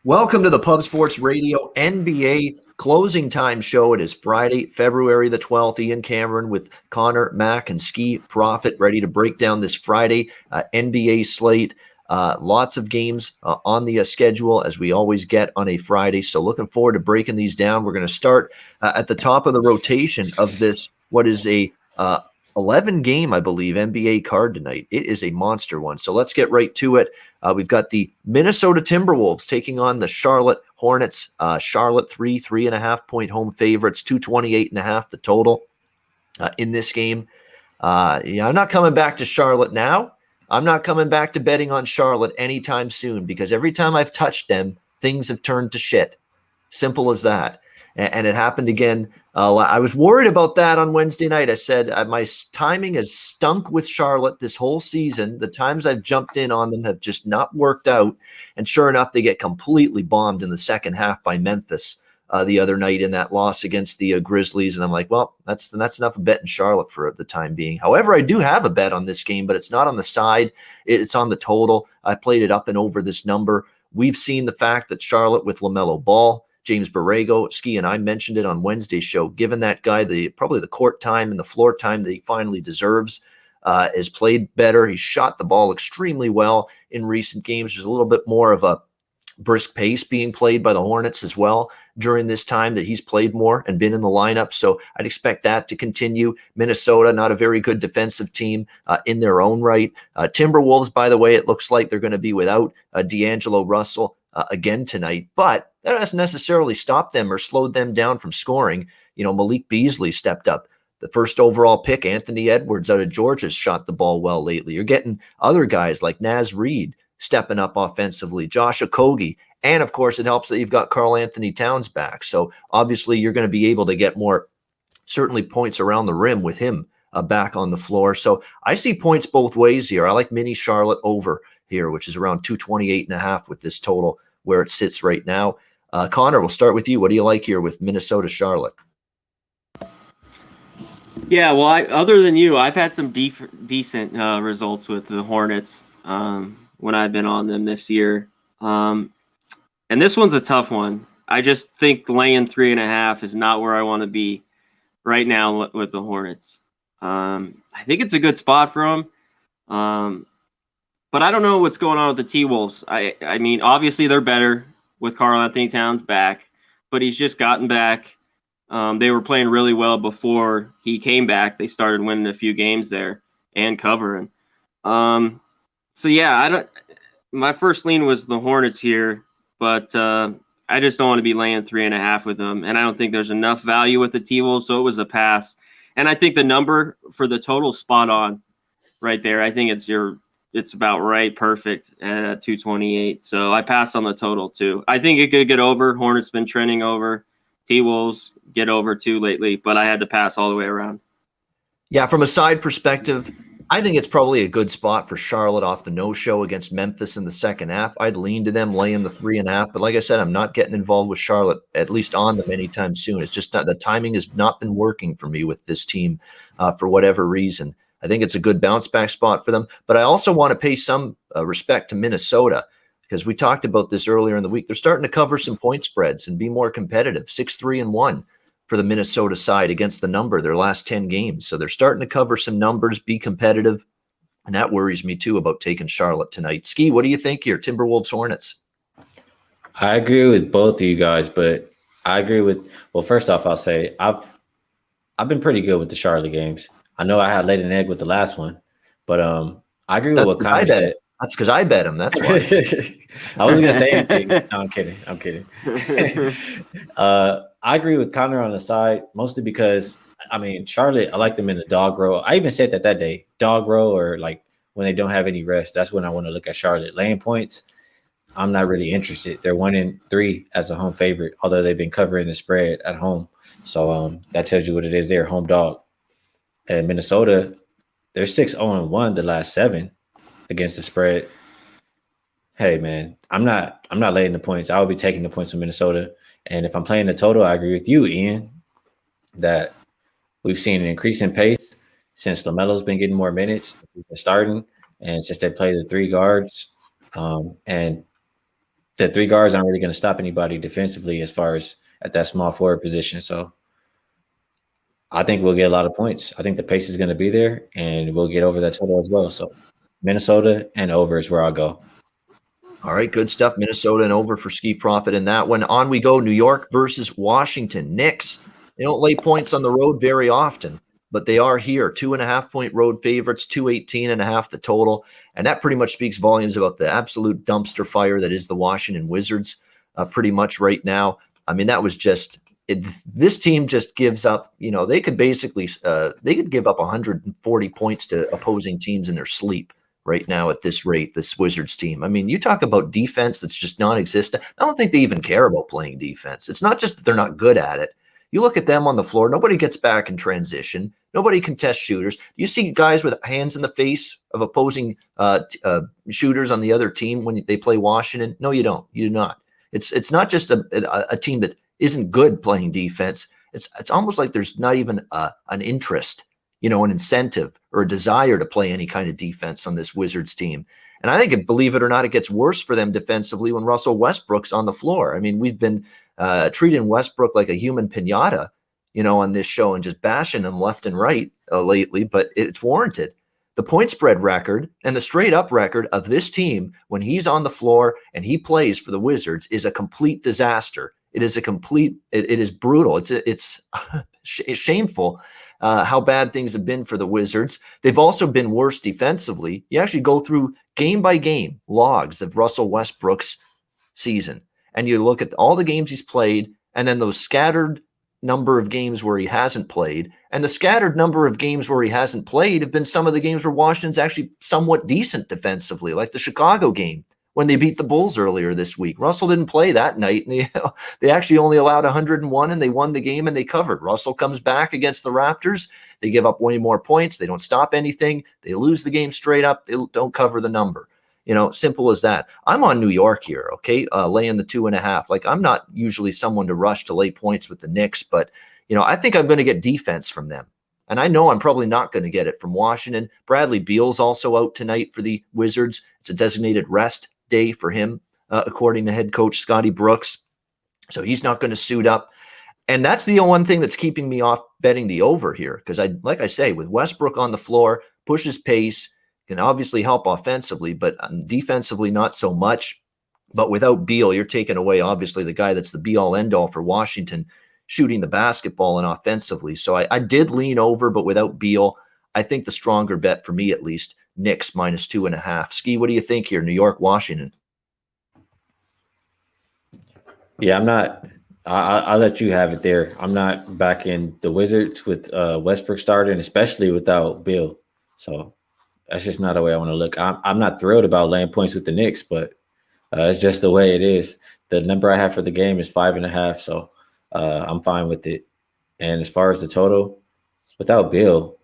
Welcome to the Pub Sports Radio NBA closing time show. It is Friday, February the 12th. Ian Cameron with Conor, Mac, and Skee Profit ready to break down this Friday NBA slate. Lots of games on the schedule as we always get on a Friday. So looking forward to breaking these down. We're going to start at the top of the rotation of this, what is a 11 game, I believe, NBA card tonight. It is a monster one. So let's get right to it. We've got the Minnesota Timberwolves taking on the Charlotte Hornets. Charlotte 3.5 point home favorites, 228.5 the total in this game. I'm not coming back to Charlotte now. I'm not coming back to betting on Charlotte anytime soon because every time I've touched them, things have turned to shit. Simple as that. And it happened again. I was worried about that on Wednesday night. I said my timing has stunk with Charlotte this whole season. The times I've jumped in on them have just not worked out. And sure enough, they get completely bombed in the second half by Memphis the other night in that loss against the Grizzlies. And I'm like, well, that's enough of betting Charlotte for the time being. However, I do have a bet on this game, but it's not on the side. It's on the total. I played it up and over this number. We've seen the fact that Charlotte with LaMelo Ball, James Borrego, Skee and I mentioned it on Wednesday's show, given that guy probably the court time and the floor time that he finally deserves, has played better. He shot the ball extremely well in recent games. There's a little bit more of a brisk pace being played by the Hornets as well during this time that he's played more and been in the lineup. So I'd expect that to continue. Minnesota, not a very good defensive team in their own right. Timberwolves, by the way, it looks like they're going to be without D'Angelo Russell again tonight, but that hasn't necessarily stopped them or slowed them down from scoring. Malik Beasley stepped up. The first overall pick, Anthony Edwards out of Georgia, has shot the ball well lately. You're getting other guys like Naz Reid stepping up offensively, Josh Okogie, and of course it helps that you've got Karl Anthony Towns back. So obviously you're going to be able to get more, certainly points around the rim with him back on the floor. So I see points both ways here. I like mini Charlotte over here, which is around 228.5 with this total where it sits right now. Conor, we'll start with you. What do you like here with Minnesota Charlotte? Yeah, well, other than you, I've had some decent results with the Hornets when I've been on them this year. And this one's a tough one. I just think laying 3.5 is not where I want to be right now with the Hornets. I think it's a good spot for them. But I don't know what's going on with the T-Wolves. I mean, obviously they're better with Karl Anthony Towns back, but he's just gotten back. They were playing really well before he came back. They started winning a few games there and covering. So yeah, my first lean was the Hornets here, but I just don't want to be laying 3.5 with them, and I don't think there's enough value with the T-Wolves, so it was a pass. And I think the number for the total spot on right there. I think it's about right, perfect at 228. So I passed on the total too. I think it could get over. Hornets been trending over. T-Wolves get over too lately, but I had to pass all the way around. Yeah, from a side perspective, I think it's probably a good spot for Charlotte off the no-show against Memphis in the second half. I'd lean to them laying the 3.5, but like I said, I'm not getting involved with Charlotte, at least on them anytime soon. It's just the timing has not been working for me with this team for whatever reason. I think it's a good bounce back spot for them, but I also want to pay some respect to Minnesota because we talked about this earlier in the week. They're starting to cover some point spreads and be more competitive, 6-3-1 for the Minnesota side against the number their last 10 games. So they're starting to cover some numbers, be competitive, and that worries me too about taking Charlotte tonight. Skee, what do you think here? Timberwolves Hornets. I agree with both of you guys, but I agree with first off, I'll say I've been pretty good with the Charlotte games. I know I had laid an egg with the last one, but I agree with what Conor said. That's because I bet him. That's why. I wasn't gonna say anything. No, I'm kidding. I agree with Conor on the side, mostly because I mean Charlotte. I like them in the dog row. I even said that day, dog row, or like when they don't have any rest. That's when I want to look at Charlotte laying points. I'm not really interested. They're 1-3 as a home favorite, although they've been covering the spread at home. So that tells you what it is. They're home dog. And Minnesota, they're 6-0-1 the last 7 against the spread. Hey man, I'm not laying the points. I will be taking the points from Minnesota. And if I'm playing the total, I agree with you, Ian, that we've seen an increase in pace since LaMelo's been getting more minutes, starting, and since they play the 3 guards. And the three guards aren't really going to stop anybody defensively as far as at that small forward position. So I think we'll get a lot of points. I think the pace is going to be there, and we'll get over that total as well. So Minnesota and over is where I'll go. All right, good stuff. Minnesota and over for Skee Profit in that one. On we go. New York versus Washington. Knicks, they don't lay points on the road very often, but they are here. 2.5-point road favorites, 218.5 the total. And that pretty much speaks volumes about the absolute dumpster fire that is the Washington Wizards pretty much right now. I mean, that was just this team just gives up, they could basically they could give up 140 points to opposing teams in their sleep right now at this rate, this Wizards team. I mean, you talk about defense that's just non-existent. I don't think they even care about playing defense. It's not just that they're not good at it. You look at them on the floor, nobody gets back in transition. Nobody contests shooters. You see guys with hands in the face of opposing shooters on the other team when they play Washington? No, you don't. You do not. It's not just a team that isn't good playing defense. It's almost like there's not even an interest, an incentive or a desire to play any kind of defense on this Wizards team. And I think, believe it or not, it gets worse for them defensively when Russell Westbrook's on the floor. I mean, we've been treating Westbrook like a human piñata, on this show and just bashing him left and right lately, but it's warranted. The point spread record and the straight up record of this team when he's on the floor and he plays for the Wizards is a complete disaster. It is it is brutal. It's shameful how bad things have been for the Wizards. They've also been worse defensively. You actually go through game by game logs of Russell Westbrook's season, and you look at all the games he's played, and then those scattered number of games where he hasn't played. And the scattered number of games where he hasn't played have been some of the games where Washington's actually somewhat decent defensively, like the Chicago game when they beat the Bulls earlier this week. Russell didn't play that night, and they actually only allowed 101, and they won the game, and they covered. Russell comes back against the Raptors. They give up way more points. They don't stop anything. They lose the game straight up. They don't cover the number. Simple as that. I'm on New York here, okay, laying the 2.5. Like, I'm not usually someone to rush to lay points with the Knicks, but, I think I'm going to get defense from them. And I know I'm probably not going to get it from Washington. Bradley Beal's also out tonight for the Wizards. It's a designated rest day for him, according to head coach Scotty Brooks. So he's not going to suit up. And that's the one thing that's keeping me off betting the over here. Because like I say, with Westbrook on the floor, pushes pace, can obviously help offensively, but defensively not so much. But without Beal, you're taking away, obviously, the guy that's the be-all, end-all for Washington, shooting the basketball and offensively. So I did lean over, but without Beal, I think the stronger bet for me, at least, Knicks minus 2.5. Skee, what do you think here? New York, Washington. Yeah, I'm not. I'll let you have it there. I'm not backing the Wizards with Westbrook starting, especially without Beal. So that's just not the way I want to look. I'm not thrilled about laying points with the Knicks, but it's just the way it is. The number I have for the game is 5.5, so I'm fine with it. And as far as the total, without Beal,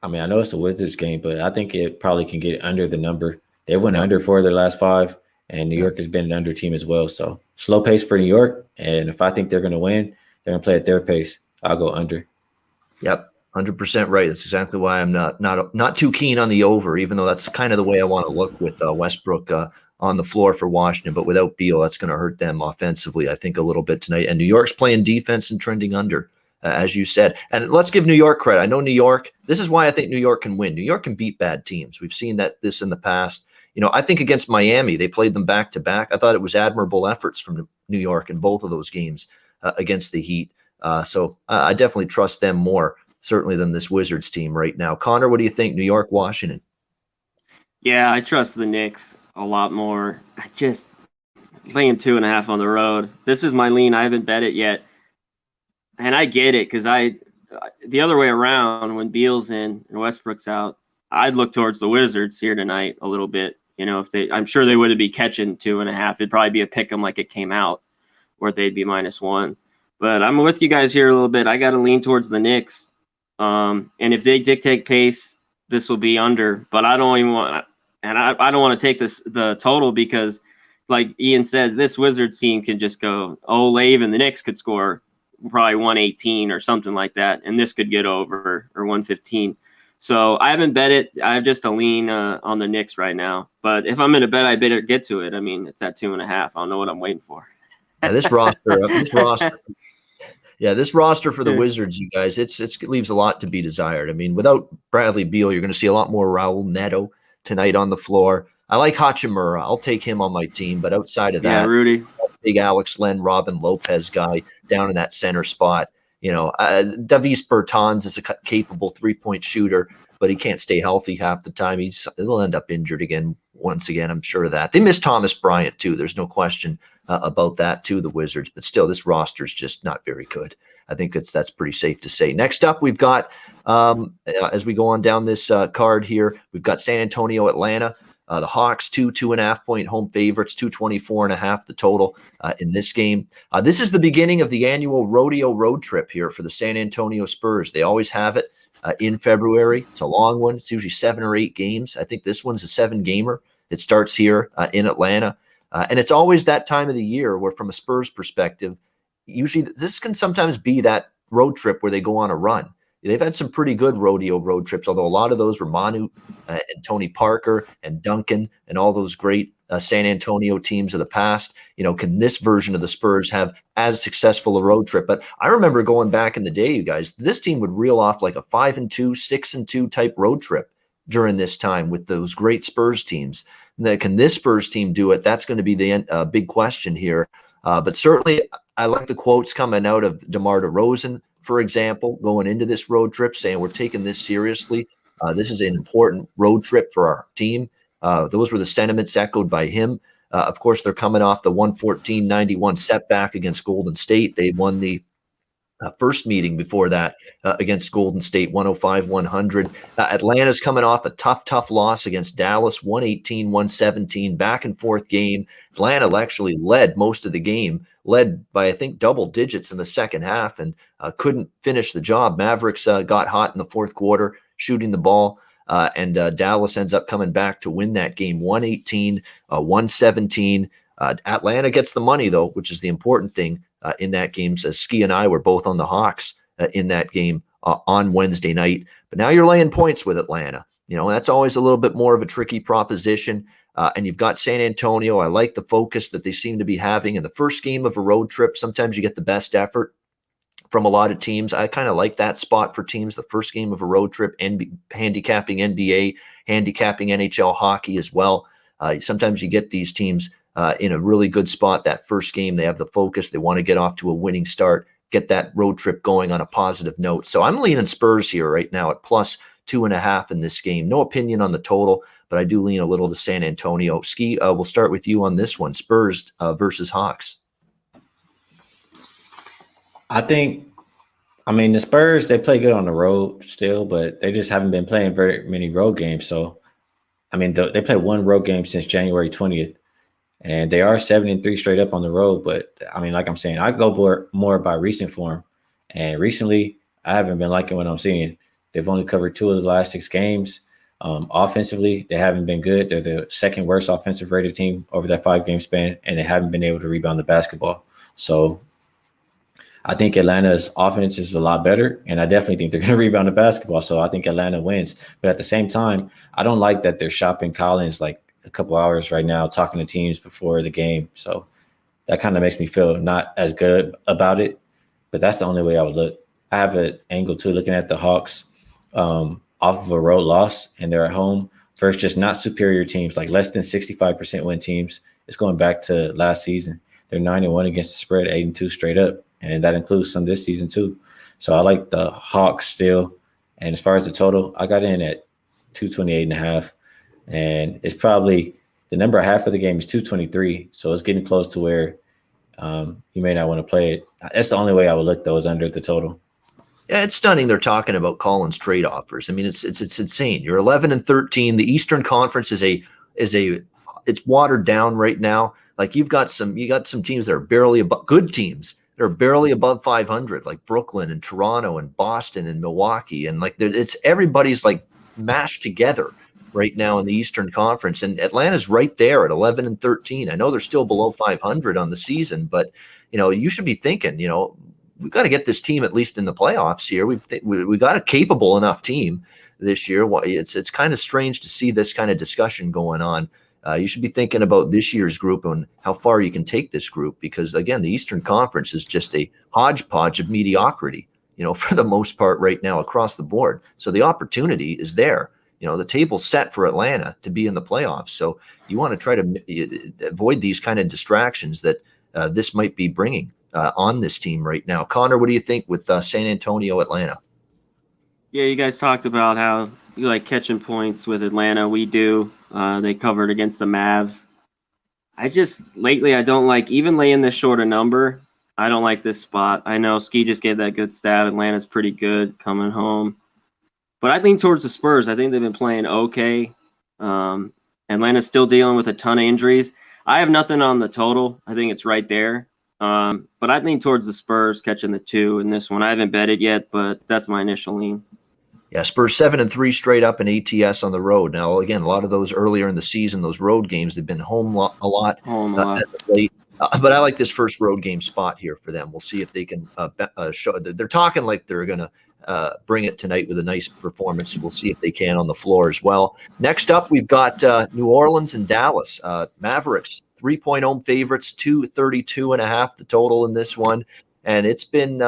I mean, I know it's a Wizards game, but I think it probably can get under the number. They went under 4 of their last 5, and New York has been an under team as well. So slow pace for New York, and if I think they're going to win, they're going to play at their pace. I'll go under. Yep, 100% right. That's exactly why I'm not too keen on the over, even though that's kind of the way I want to look with Westbrook on the floor for Washington. But without Beal, that's going to hurt them offensively, I think, a little bit tonight. And New York's playing defense and trending under, as you said. And let's give New York credit. I know New York, this is why I think New York can win. New York can beat bad teams. We've seen this in the past. I think against Miami, they played them back-to-back. I thought it was admirable efforts from New York in both of those games against the Heat. So I definitely trust them more, certainly, than this Wizards team right now. Conor, what do you think? New York, Washington? Yeah, I trust the Knicks a lot more. I just laying 2.5 on the road. This is my lean. I haven't bet it yet. And I get it, because the other way around, when Beal's in and Westbrook's out, I'd look towards the Wizards here tonight a little bit. I'm sure they wouldn't be catching 2.5. It'd probably be a pick 'em like it came out, where they'd be -1. But I'm with you guys here a little bit. I got to lean towards the Knicks. And if they dictate pace, this will be under. But I don't even want, and I don't want to take the total, because, like Ian said, this Wizards team can just go, even the Knicks could score probably 118 or something like that, and this could get over, or 115. So I haven't bet it. I have just a lean on the Knicks right now. But if I'm going to bet, I better get to it. I mean, it's at 2.5. I don't know what I'm waiting for. Yeah, this roster. Yeah, this roster for the Wizards, you guys, it leaves a lot to be desired. I mean, without Bradley Beal, you're going to see a lot more Raul Neto tonight on the floor. I like Hachimura. I'll take him on my team. But outside of that, Rudy, big Alex Len, Robin Lopez guy down in that center spot. Davis Bertans is a capable three-point shooter, but he can't stay healthy half the time. He'll end up injured again. Once again, I'm sure of that. They miss Thomas Bryant too. There's no question about that too, the Wizards. But still, this roster's just not very good. I think that's pretty safe to say. Next up, we've got, as we go on down this card here, we've got San Antonio, Atlanta. The Hawks, 2.5 point home favorites, 224.5 the total in this game. This is the beginning of the annual rodeo road trip here for the San Antonio Spurs. They always have it in February. It's a long one. It's usually 7 or 8 games. I think this one's a 7-gamer. It starts here in Atlanta. And it's always that time of the year where, from a Spurs perspective, usually this can sometimes be that road trip where they go on a run. They've had some pretty good rodeo road trips, although a lot of those were Manu and Tony Parker and Duncan and all those great San Antonio teams of the past. Can this version of the Spurs have as successful a road trip? But I remember going back in the day, you guys, this team would reel off like a 5-2, 6-2 type road trip during this time with those great Spurs teams. Can this Spurs team do it? That's going to be the big question here. But certainly, I like the quotes coming out of DeMar DeRozan, for example, going into this road trip, saying we're taking this seriously. This is an important road trip for our team. Those were the sentiments echoed by him. Of course, they're coming off the 114-91 setback against Golden State. They won the first meeting before that against Golden State, 105-100. Atlanta's coming off a tough loss against Dallas, 118-117, back and forth game. Atlanta actually led most of the game, led by, I think, double digits in the second half, and couldn't finish the job. Mavericks got hot in the fourth quarter, shooting the ball, and Dallas ends up coming back to win that game, 118-117. Atlanta gets the money, though, which is the important thing in that game, as Skee and I were both on the Hawks in that game on Wednesday night. But now you're laying points with Atlanta. That's always a little bit more of a tricky proposition. And you've got San Antonio. I like the focus that they seem to be having in the first game of a road trip. Sometimes you get the best effort from a lot of teams. I kind of like that spot for teams, the first game of a road trip, handicapping NBA, handicapping NHL hockey as well. Sometimes you get these teams in a really good spot that first game. They have the focus. They want to get off to a winning start, get that road trip going on a positive note. So I'm leaning Spurs here right now at plus 2.5 in this game. No opinion on the total, but I do lean a little to San Antonio. Skee, we'll start with you on this one, Spurs versus Hawks. The Spurs, they play good on the road still, but they just haven't been playing very many road games. So, they played one road game since January 20th. And they are 7-3 straight up on the road. But, like I'm saying, I go more by recent form. And recently, I haven't been liking what I'm seeing. They've only covered 2 of the last 6 games. Offensively, they haven't been good. They're the second worst offensive rated team over that 5-game span, and they haven't been able to rebound the basketball. So I think Atlanta's offense is a lot better, and I definitely think they're going to rebound the basketball. So I think Atlanta wins. But at the same time, I don't like that they're shopping Collins like a couple hours right now, talking to teams before the game. So that kind of makes me feel not as good about it, but that's the only way I would look. I have an angle too, looking at the Hawks off of a road loss, and they're at home versus just not superior teams, like less than 65% win teams. It's going back to last season. They're 9-1 against the spread, 8-2 straight up, and that includes some this season too. So I like the Hawks still. And as far as the total, I got in at 228.5. And it's probably the number half of the game is 223. So it's getting close to where you may not want to play it. That's the only way I would look, though, is under the total. Yeah, it's stunning. They're talking about Collins trade offers. It's insane. You're 11-13. The Eastern Conference is it's watered down right now. Like you got some teams that are barely above, good teams that are barely above 500, like Brooklyn and Toronto and Boston and Milwaukee, and like it's everybody's like mashed together right now in the Eastern Conference, and Atlanta's right there at 11-13. I know they're still below 500 on the season, but you should be thinking, we've got to get this team at least in the playoffs here. We got a capable enough team this year. It's kind of strange to see this kind of discussion going on. You should be thinking about this year's group and how far you can take this group, because again, the Eastern Conference is just a hodgepodge of mediocrity, for the most part right now across the board. So the opportunity is there. The table's set for Atlanta to be in the playoffs. So you want to try to avoid these kind of distractions that this might be bringing on this team right now. Conor, what do you think with San Antonio, Atlanta? Yeah, you guys talked about how you like catching points with Atlanta. We do. They covered against the Mavs. Lately, I don't like even laying this short a number. I don't like this spot. I know Skee just gave that good stat. Atlanta's pretty good coming home. But I lean towards the Spurs. I think they've been playing okay. Atlanta's still dealing with a ton of injuries. I have nothing on the total. I think it's right there. But I lean towards the Spurs catching the 2 in this one. I haven't bet it yet, but that's my initial lean. Yeah, Spurs 7-3 straight up in ATS on the road. Now, again, a lot of those earlier in the season, those road games, they've been home a lot. As of late. But I like this first road game spot here for them. We'll see if they can show. They're talking like they're going to bring it tonight with a nice performance. We'll see if they can on the floor as well. Next up, we've got New Orleans and Dallas. Mavericks, 3-point home favorites, 232.5 the total in this one. And it's been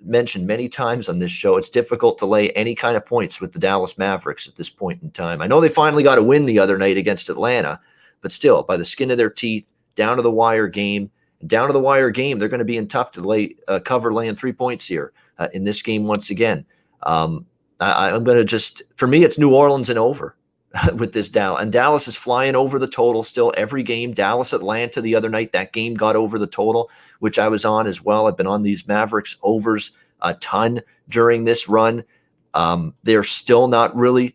mentioned many times on this show, it's difficult to lay any kind of points with the Dallas Mavericks at this point in time. I know they finally got a win the other night against Atlanta, but still, by the skin of their teeth, down to the wire game. Down to the wire game, they're going to be in tough to lay cover laying 3 points here in this game once again. I'm going to for me, it's New Orleans and over with this Dallas. And Dallas is flying over the total still every game. Dallas, Atlanta the other night, that game got over the total, which I was on as well. I've been on these Mavericks overs a ton during this run. They're still not really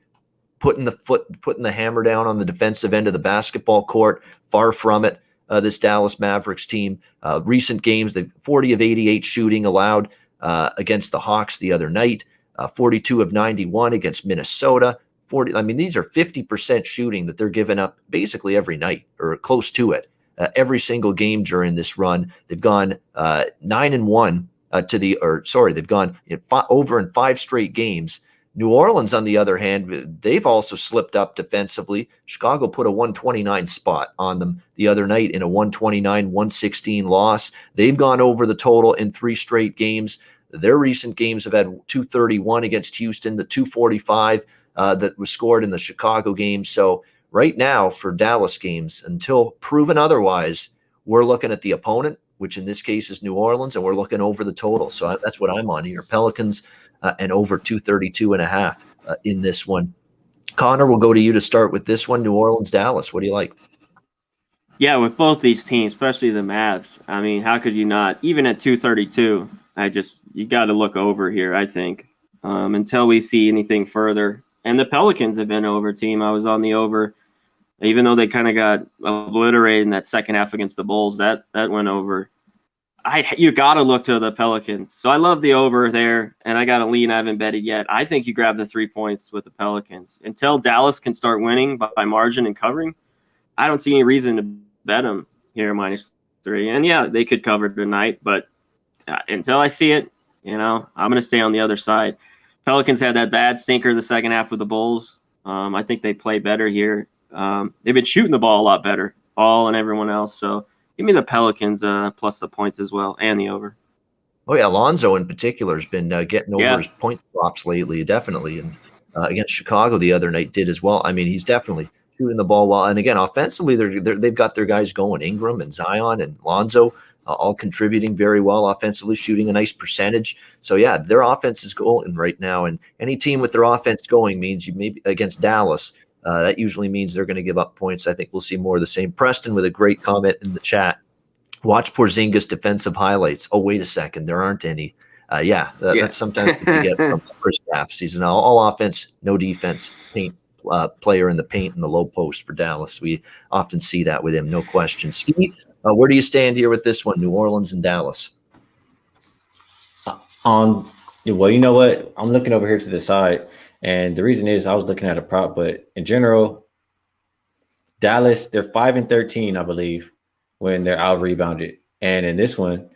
putting the hammer down on the defensive end of the basketball court. Far from it. This Dallas Mavericks team, recent games, they've 40 of 88 shooting allowed against the Hawks the other night, 42 of 91 against Minnesota. These are 50% shooting that they're giving up basically every night or close to it. Every single game during this run, they've gone 9-1 they've gone over in 5 straight games. New Orleans, on the other hand, they've also slipped up defensively. Chicago put a 129 spot on them the other night in a 129-116 loss. They've gone over the total in 3 straight games. Their recent games have had 231 against Houston, the 245 that was scored in the Chicago game. So right now for Dallas games, until proven otherwise, we're looking at the opponent, which in this case is New Orleans, and we're looking over the total. So that's what I'm on here. Pelicans and over 232.5 in this one. Conor, we'll go to you to start with this one. New Orleans, Dallas. What do you like? Yeah, with both these teams, especially the Mavs. I mean, how could you not? Even at 232, you got to look over here, I think, until we see anything further. And the Pelicans have been over team. I was on the over, even though they kind of got obliterated in that second half against the Bulls. That went over. You got to look to the Pelicans. So I love the over there, and I got a lean. I haven't betted yet. I think you grab the 3 points with the Pelicans. Until Dallas can start winning by margin and covering, I don't see any reason to bet them here -3. And, yeah, they could cover tonight, but until I see it, I'm going to stay on the other side. Pelicans had that bad stinker the second half with the Bulls. I think they play better here. They've been shooting the ball a lot better, Ball and everyone else, so give me the Pelicans plus the points as well and the over. Oh, yeah. Lonzo in particular has been getting over his point drops lately, definitely. And against Chicago the other night did as well. I mean, he's definitely shooting the ball well. And again, offensively, they've got their guys going. Ingram and Zion and Lonzo all contributing very well offensively, shooting a nice percentage. So, yeah, their offense is going right now. And any team with their offense going means you maybe against Dallas, that usually means they're going to give up points. I think we'll see more of the same. Preston with a great comment in the chat. Watch Porzingis defensive highlights. Oh, wait a second. There aren't any. That's sometimes what you get from Chris Stapps. He's an all offense, no defense paint player in the paint and the low post for Dallas. We often see that with him, no question. Skee, where do you stand here with this one, New Orleans and Dallas? Well, you know what? I'm looking over here to the side, and the reason is I was looking at a prop, but in general, Dallas, they're 5-13, I believe, when they're out rebounded. And in this one,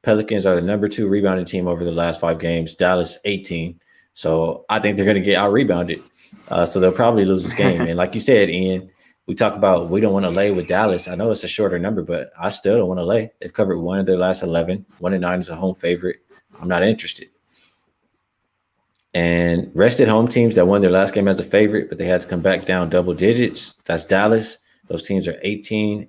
Pelicans are the number 2 rebounding team over the last 5 games. Dallas 18. So I think they're going to get out rebounded. So they'll probably lose this game. And like you said, Ian, we talk about we don't want to lay with Dallas. I know it's a shorter number, but I still don't want to lay. They've covered 1 of their last 11. 1-9 is a home favorite. I'm not interested. And rested home teams that won their last game as a favorite, but they had to come back down double digits. That's Dallas. Those teams are 18-39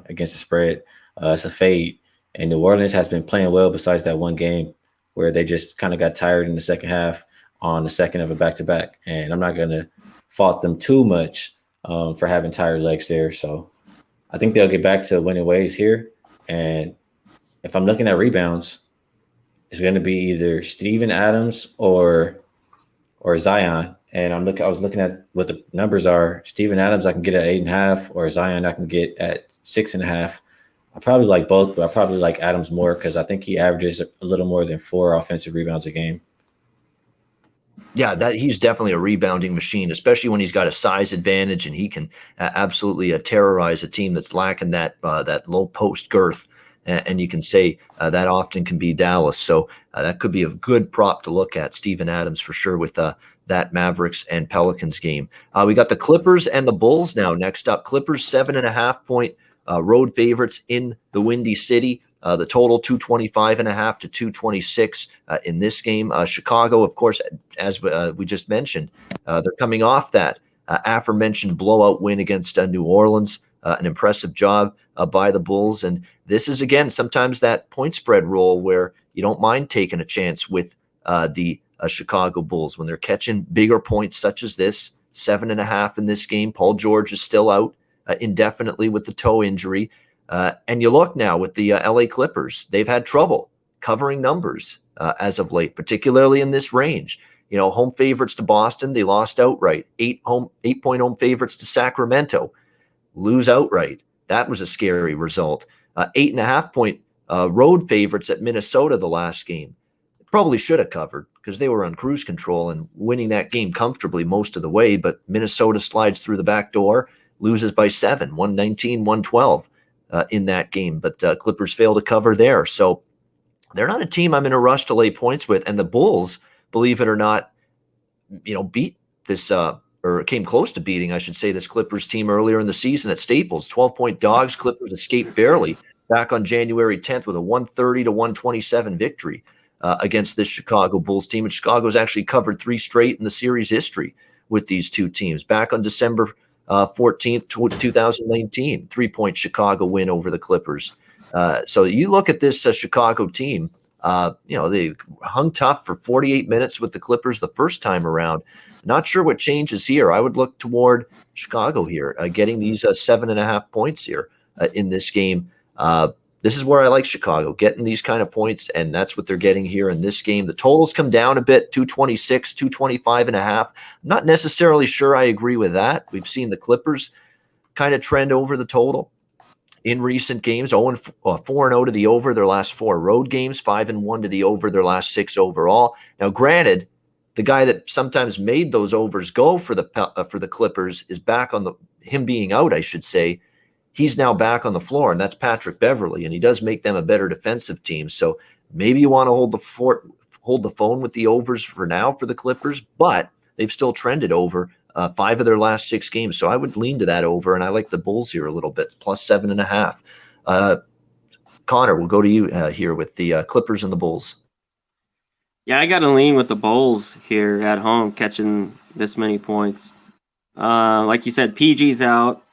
against the spread. It's a fade. And New Orleans has been playing well besides that one game where they just kind of got tired in the second half on the second of a back-to-back. And I'm not going to fault them too much for having tired legs there. So I think they'll get back to winning ways here. And if I'm looking at rebounds, it's going to be either Steven Adams or Zion. And I was looking at what the numbers are. Steven Adams I can get at 8.5, or Zion I can get at 6.5. I probably like both, but I probably like Adams more because I think he averages a little more than 4 offensive rebounds a game. Yeah, he's definitely a rebounding machine, especially when he's got a size advantage and he can absolutely terrorize a team that's lacking that low post girth. And you can say that often can be Dallas. So that could be a good prop to look at, Steven Adams for sure, with that Mavericks and Pelicans game. We got the Clippers and the Bulls now next up. Clippers 7.5-point road favorites in the Windy City. The total 225.5 to 226 in this game. Chicago, of course, as we just mentioned, they're coming off that aforementioned blowout win against New Orleans. An impressive job by the Bulls. And this is, again, sometimes that point spread role where you don't mind taking a chance with the Chicago Bulls when they're catching bigger points such as this, 7.5 in this game. Paul George is still out indefinitely with the toe injury. And you look now with the LA Clippers, they've had trouble covering numbers as of late, particularly in this range. You know, home favorites to Boston, they lost outright. 8-point home favorites to Sacramento, lose outright. That was a scary result. 8.5-point road favorites at Minnesota the last game. Probably should have covered because they were on cruise control and winning that game comfortably most of the way. But Minnesota slides through the back door, loses by 7, 119-112 in that game. But Clippers fail to cover there. So they're not a team I'm in a rush to lay points with. And the Bulls, believe it or not, beat this or came close to beating, I should say, this Clippers team earlier in the season at Staples. 12-point dogs. Clippers escaped barely back on January 10th with a 130-127 victory against this Chicago Bulls team. And Chicago's actually covered 3 straight in the series history with these two teams. Back on December 14th, 2019, 3-point Chicago win over the Clippers. So you look at this Chicago team, they hung tough for 48 minutes with the Clippers the first time around. Not sure what changes here. I would look toward Chicago here, getting these 7.5 points here in this game. This is where I like Chicago, getting these kind of points, and that's what they're getting here in this game. The totals come down a bit, 226, 225.5. I'm not necessarily sure I agree with that. We've seen the Clippers kind of trend over the total in recent games. 4-0 to the over their last 4 road games, 5-1 to the over their last 6 overall. Now, granted, the guy that sometimes made those overs go for the Clippers is back on him being out, I should say. He's now back on the floor, and that's Patrick Beverley, and he does make them a better defensive team. So maybe you want to hold the phone with the overs for now for the Clippers, but they've still trended over 5 of their last 6 games. So I would lean to that over, and I like the Bulls here a little bit, plus 7.5. Connor, we'll go to you here with the Clippers and the Bulls. Yeah, I got to lean with the Bulls here at home, catching this many points. Like you said, PG's out.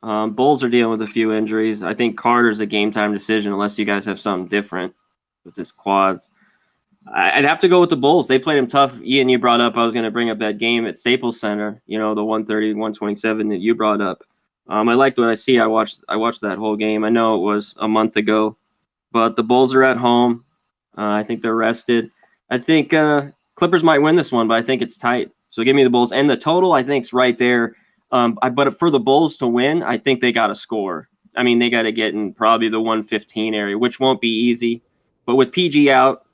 Bulls are dealing with a few injuries. I think Carter's a game-time decision unless you guys have something different with this quads. I'd have to go with the Bulls. They played him tough. Ian, you brought up, I was going to bring up that game at Staples Center, the 130-127 that you brought up. I liked what I see. I watched that whole game. I know it was a month ago, but the Bulls are at home. I think they're rested. I think Clippers might win this one, but I think it's tight. So give me the Bulls. And the total, I think, is right there. But for the Bulls to win, I think they got to score. I mean, they got to get in probably the 115 area, which won't be easy. But with PG out,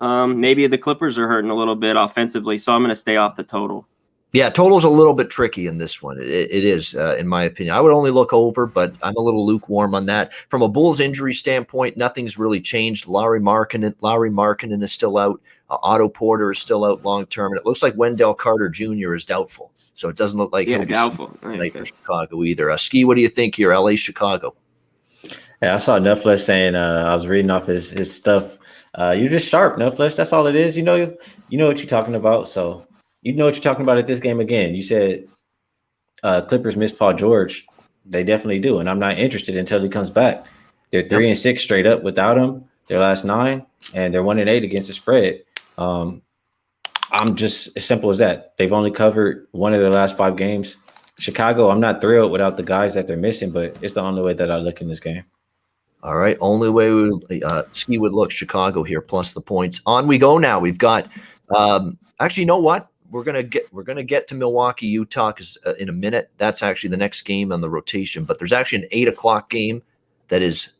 maybe the Clippers are hurting a little bit offensively, so I'm going to stay off the total. Yeah, total's a little bit tricky in this one. It is, in my opinion. I would only look over, but I'm a little lukewarm on that. From a Bulls injury standpoint, nothing's really changed. Larry Markkinen is still out. Otto Porter is still out long term, and it looks like Wendell Carter Jr. is doubtful. So it doesn't look like Yeah, he'll be doubtful. tonight for Chicago either. Skee, what do you think here? LA, Chicago. Yeah, I saw Nufflesh saying I was reading off his stuff. You're just sharp, Nufflesh. That's all it is. You know what you're talking about. So you know what you're talking about at this game again. You said Clippers miss Paul George. They definitely do, and I'm not interested until he comes back. They're 3-6 straight up without him. Their last 9, and they're 1-8 against the spread. I'm just as simple as that. They've only covered one of their last 5 games. Chicago, I'm not thrilled without the guys that they're missing, but it's the only way that I look in this game. All right, only way Skee would look Chicago here plus the points. On we go now. We've got actually, you know what? We're gonna get to Milwaukee, Utah in a minute. That's actually the next game on the rotation. But there's actually an 8:00 game that is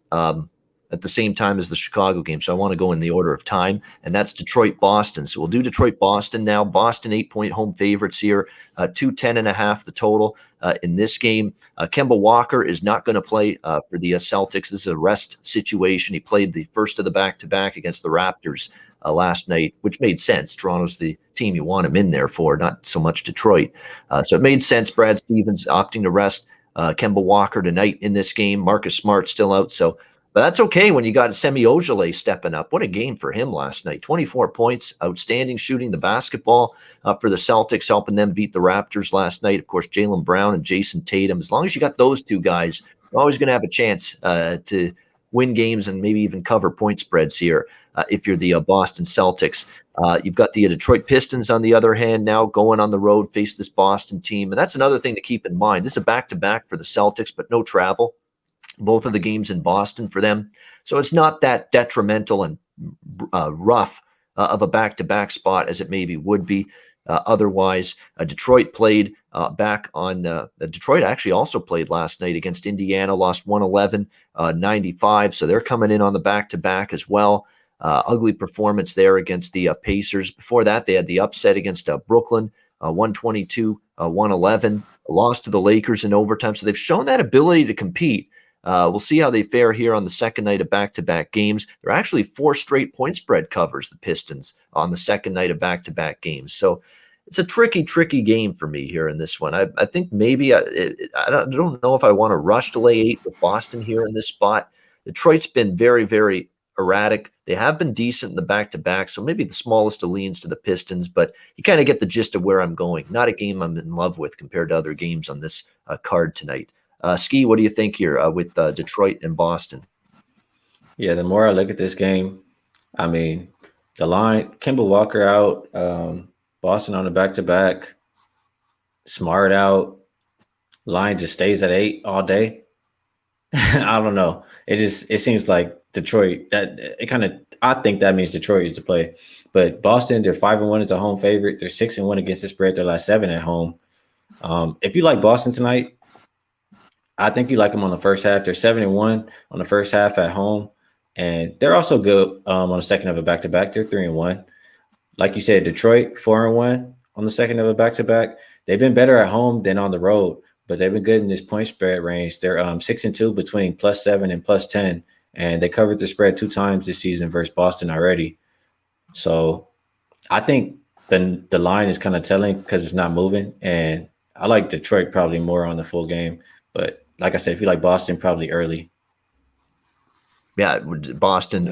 at the same time as the Chicago game. So I want to go in the order of time, and that's Detroit-Boston. So we'll do Detroit-Boston now. Boston 8-point home favorites here, 210.5 the total in this game. Kemba Walker is not going to play for the Celtics. This is a rest situation. He played the first of the back-to-back against the Raptors last night, which made sense. Toronto's the team you want him in there for, not so much Detroit. So it made sense. Brad Stevens opting to rest Kemba Walker tonight in this game. Marcus Smart still out. But that's okay when you got Semi Ojeleye stepping up. What a game for him last night. 24 points, outstanding shooting the basketball for the Celtics, helping them beat the Raptors last night. Of course, Jaylen Brown and Jason Tatum. As long as you got those two guys, you're always going to have a chance to win games and maybe even cover point spreads here if you're the Boston Celtics. You've got the Detroit Pistons, on the other hand, now going on the road, face this Boston team. And that's another thing to keep in mind. This is a back-to-back for the Celtics, but no travel. Both of the games in Boston for them. So it's not that detrimental and rough of a back-to-back spot as it maybe would be otherwise. Detroit played back on Detroit actually also played last night against Indiana, lost 111-95. So they're coming in on the back-to-back as well. Ugly performance there against the Pacers. Before that, they had the upset against Brooklyn, 122-111. Lost to the Lakers in overtime. So they've shown that ability to compete. We'll see how they fare here on the second night of back-to-back games. They're actually 4 straight point spread covers, the Pistons, on the second night of back-to-back games. So it's a tricky game for me here in this one. I think maybe I don't know if I want to rush to lay 8 with Boston here in this spot. Detroit's been very, very erratic. They have been decent in the back-to-back, so maybe the smallest of leans to the Pistons, but you kind of get the gist of where I'm going. Not a game I'm in love with compared to other games on this card tonight. Skee, what do you think here with Detroit and Boston? Yeah, the more I look at this game, I mean, the line, Kemba Walker out, Boston on the back-to-back, Smart out, line just stays at 8 all day. I don't know. It seems like Detroit, I think that means Detroit is to play. But Boston, they're 5-1 as a home favorite. They're 6-1 against the spread. Their last 7 at home. If you like Boston tonight, I think you like them on the first half. They're 7-1 on the first half at home, and they're also good on the second of a back-to-back. They're 3-1. Like you said, Detroit 4-1 on the second of a back-to-back. They've been better at home than on the road, but they've been good in this point spread range. They're 6-2 between +7 and +10, and they covered the spread 2 times this season versus Boston already. So I think the line is kind of telling because it's not moving, and I like Detroit probably more on the full game, but like I said, if you like Boston, probably early. Yeah, Boston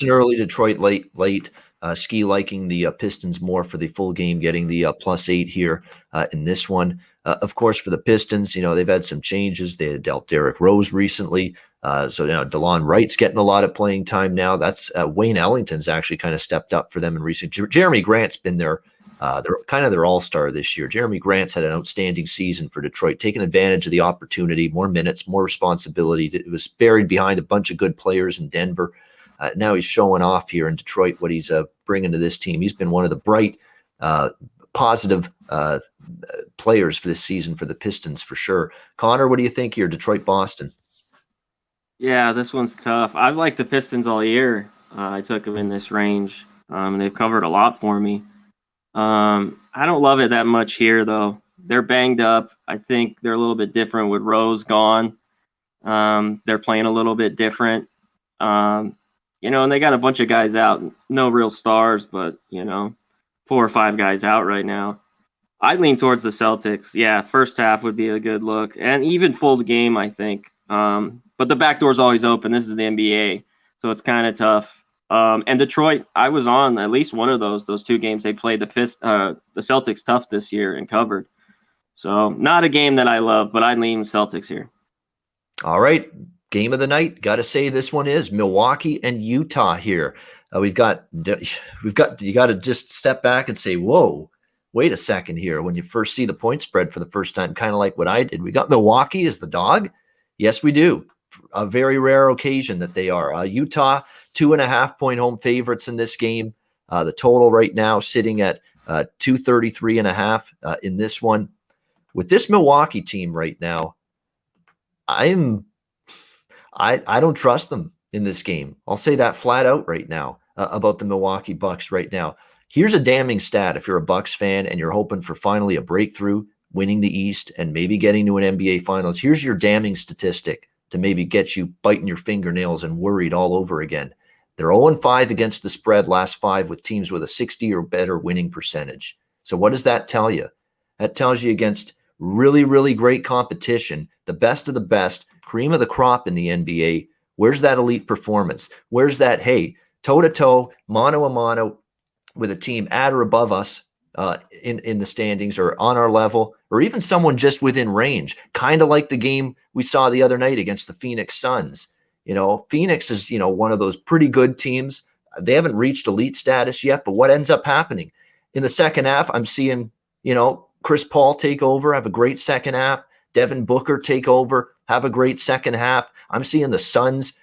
early, Detroit late. Skee liking the Pistons more for the full game, getting the +8 here in this one. Of course, for the Pistons, they've had some changes. They had dealt Derrick Rose recently. So now DeLon Wright's getting a lot of playing time now. That's Wayne Ellington's actually kind of stepped up for them in recent. Jeremy Grant's been they're kind of their all-star this year. Jeremy Grant's had an outstanding season for Detroit, taking advantage of the opportunity, more minutes, more responsibility. It was buried behind a bunch of good players in Denver. Now he's showing off here in Detroit what he's bringing to this team. He's been one of the bright, positive players for this season for the Pistons for sure. Conor, what do you think here, Detroit-Boston? Yeah, this one's tough. I've liked the Pistons all year. I took them in this range, and they've covered a lot for me. I don't love it that much here, though. They're banged up. I think they're a little bit different with Rose gone. They're playing a little bit different. And they got a bunch of guys out. No real stars, but, 4 or 5 guys out right now. I lean towards the Celtics. Yeah, first half would be a good look. And even full game, I think. But the back door's always open. This is the NBA, so it's kind of tough. And Detroit, I was on at least one of those 2 games they played the Celtics tough this year and covered. So not a game that I love, but I lean Celtics here. All right. Game of the night. Got to say this one is Milwaukee and Utah here. You got to just step back and say, whoa, wait a second here. When you first see the point spread for the first time, kind of like what I did, we got Milwaukee as the dog. Yes, we do. A very rare occasion that they are. Utah, 2.5-point home favorites in this game. The total right now sitting at 233.5 in this one. With this Milwaukee team right now, I don't trust them in this game. I'll say that flat out right now about the Milwaukee Bucks right now. Here's a damning stat if you're a Bucks fan and you're hoping for finally a breakthrough, winning the East and maybe getting to an NBA Finals. Here's your damning statistic to maybe get you biting your fingernails and worried all over again. They're 0-5 against the spread last 5 with teams with a 60 or better winning percentage. So what does that tell you? That tells you against really, really great competition, the best of the best, cream of the crop in the NBA. Where's that elite performance? Where's that, hey, toe-to-toe, mano-a-mano with a team at or above us in the standings or on our level, or even someone just within range, kind of like the game we saw the other night against the Phoenix Suns. Phoenix is, one of those pretty good teams. They haven't reached elite status yet, but what ends up happening? In the second half, I'm seeing, Chris Paul take over, have a great second half. Devin Booker take over, have a great second half. I'm seeing the Suns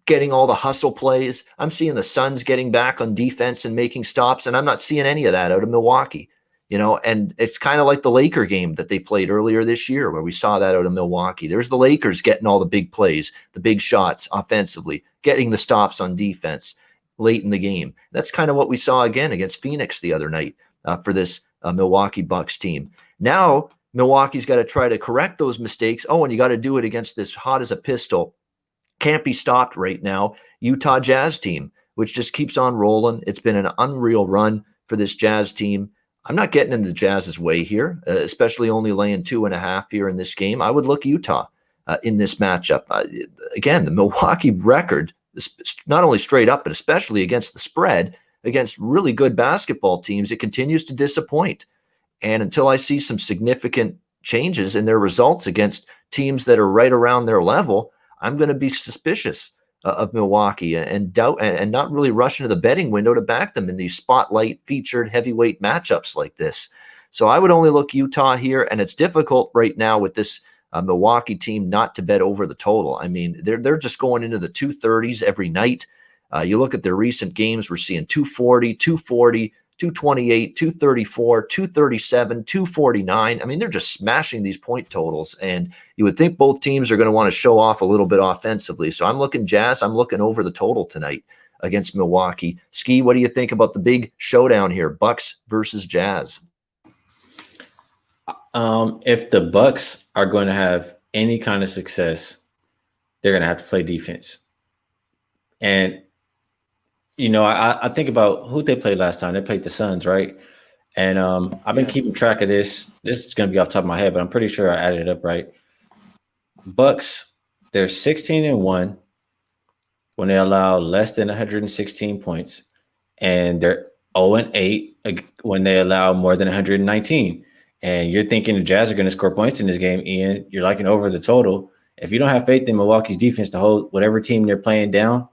getting all the hustle plays. I'm seeing the Suns getting back on defense and making stops, and I'm not seeing any of that out of Milwaukee. And it's kind of like the Laker game that they played earlier this year where we saw that out of Milwaukee. There's the Lakers getting all the big plays, the big shots offensively, getting the stops on defense late in the game. That's kind of what we saw again against Phoenix the other night for this Milwaukee Bucks team. Now, Milwaukee's got to try to correct those mistakes. Oh, and you got to do it against this hot as a pistol, can't be stopped right now, Utah Jazz team, which just keeps on rolling. It's been an unreal run for this Jazz team. I'm not getting in the Jazz's way here, especially only laying 2.5 here in this game. I would look Utah in this matchup. Again, the Milwaukee record, not only straight up, but especially against the spread, against really good basketball teams, it continues to disappoint. And until I see some significant changes in their results against teams that are right around their level, I'm going to be suspicious of Milwaukee and doubt and not really rush into the betting window to back them in these spotlight featured heavyweight matchups like this. So I would only look Utah here, and it's difficult right now with this Milwaukee team not to bet over the total. I mean, they're just going into the 230s every night. You look at their recent games, we're seeing 240, 240, 228, 234, 237, 249. I mean, they're just smashing these point totals, and you would think both teams are going to want to show off a little bit offensively. So I'm looking Jazz. I'm looking over the total tonight against Milwaukee. Skee, what do you think about the big showdown here, Bucks versus Jazz? If the Bucks are going to have any kind of success, they're going to have to play defense. And I think about who they played last time. They played the Suns, right? And I've been keeping track of this. This is going to be off the top of my head, but I'm pretty sure I added it up right. Bucks, they're 16-1 when they allow less than 116 points, and they're 0-8 when they allow more than 119. And you're thinking the Jazz are going to score points in this game, Ian. You're liking over the total. If you don't have faith in Milwaukee's defense to hold whatever team they're playing down,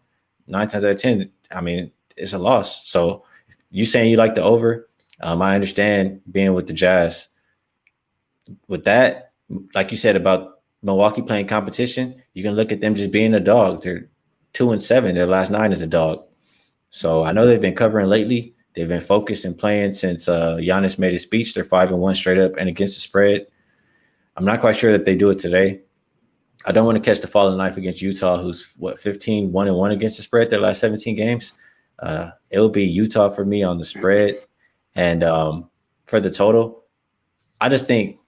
9 times out of 10, I mean, it's a loss. So you saying you like the over, I understand being with the Jazz. With that, like you said about Milwaukee playing competition, you can look at them just being a dog. They're 2-7. Their last 9 is a dog. So I know they've been covering lately. They've been focused and playing since Giannis made his speech. They're 5-1 straight up and against the spread. I'm not quite sure that they do it today. I don't want to catch the falling knife against Utah, who's 15-1-1 against the spread their last 17 games. It'll be Utah for me on the spread. And for the total, I think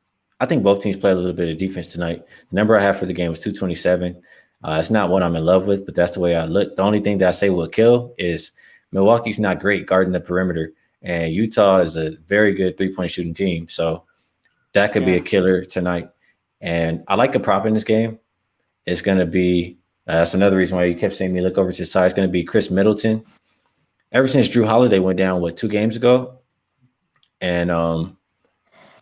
both teams play a little bit of defense tonight. The number I have for the game was 227. It's not what I'm in love with, but that's the way I look. The only thing that I say will kill is Milwaukee's not great guarding the perimeter, and Utah is a very good 3-point shooting team. So that could be a killer tonight. And I like a prop in this game. It's going to be that's another reason why you kept saying me look over to the side. It's going to be Chris Middleton. Ever since Drew Holiday went down, 2 games ago? And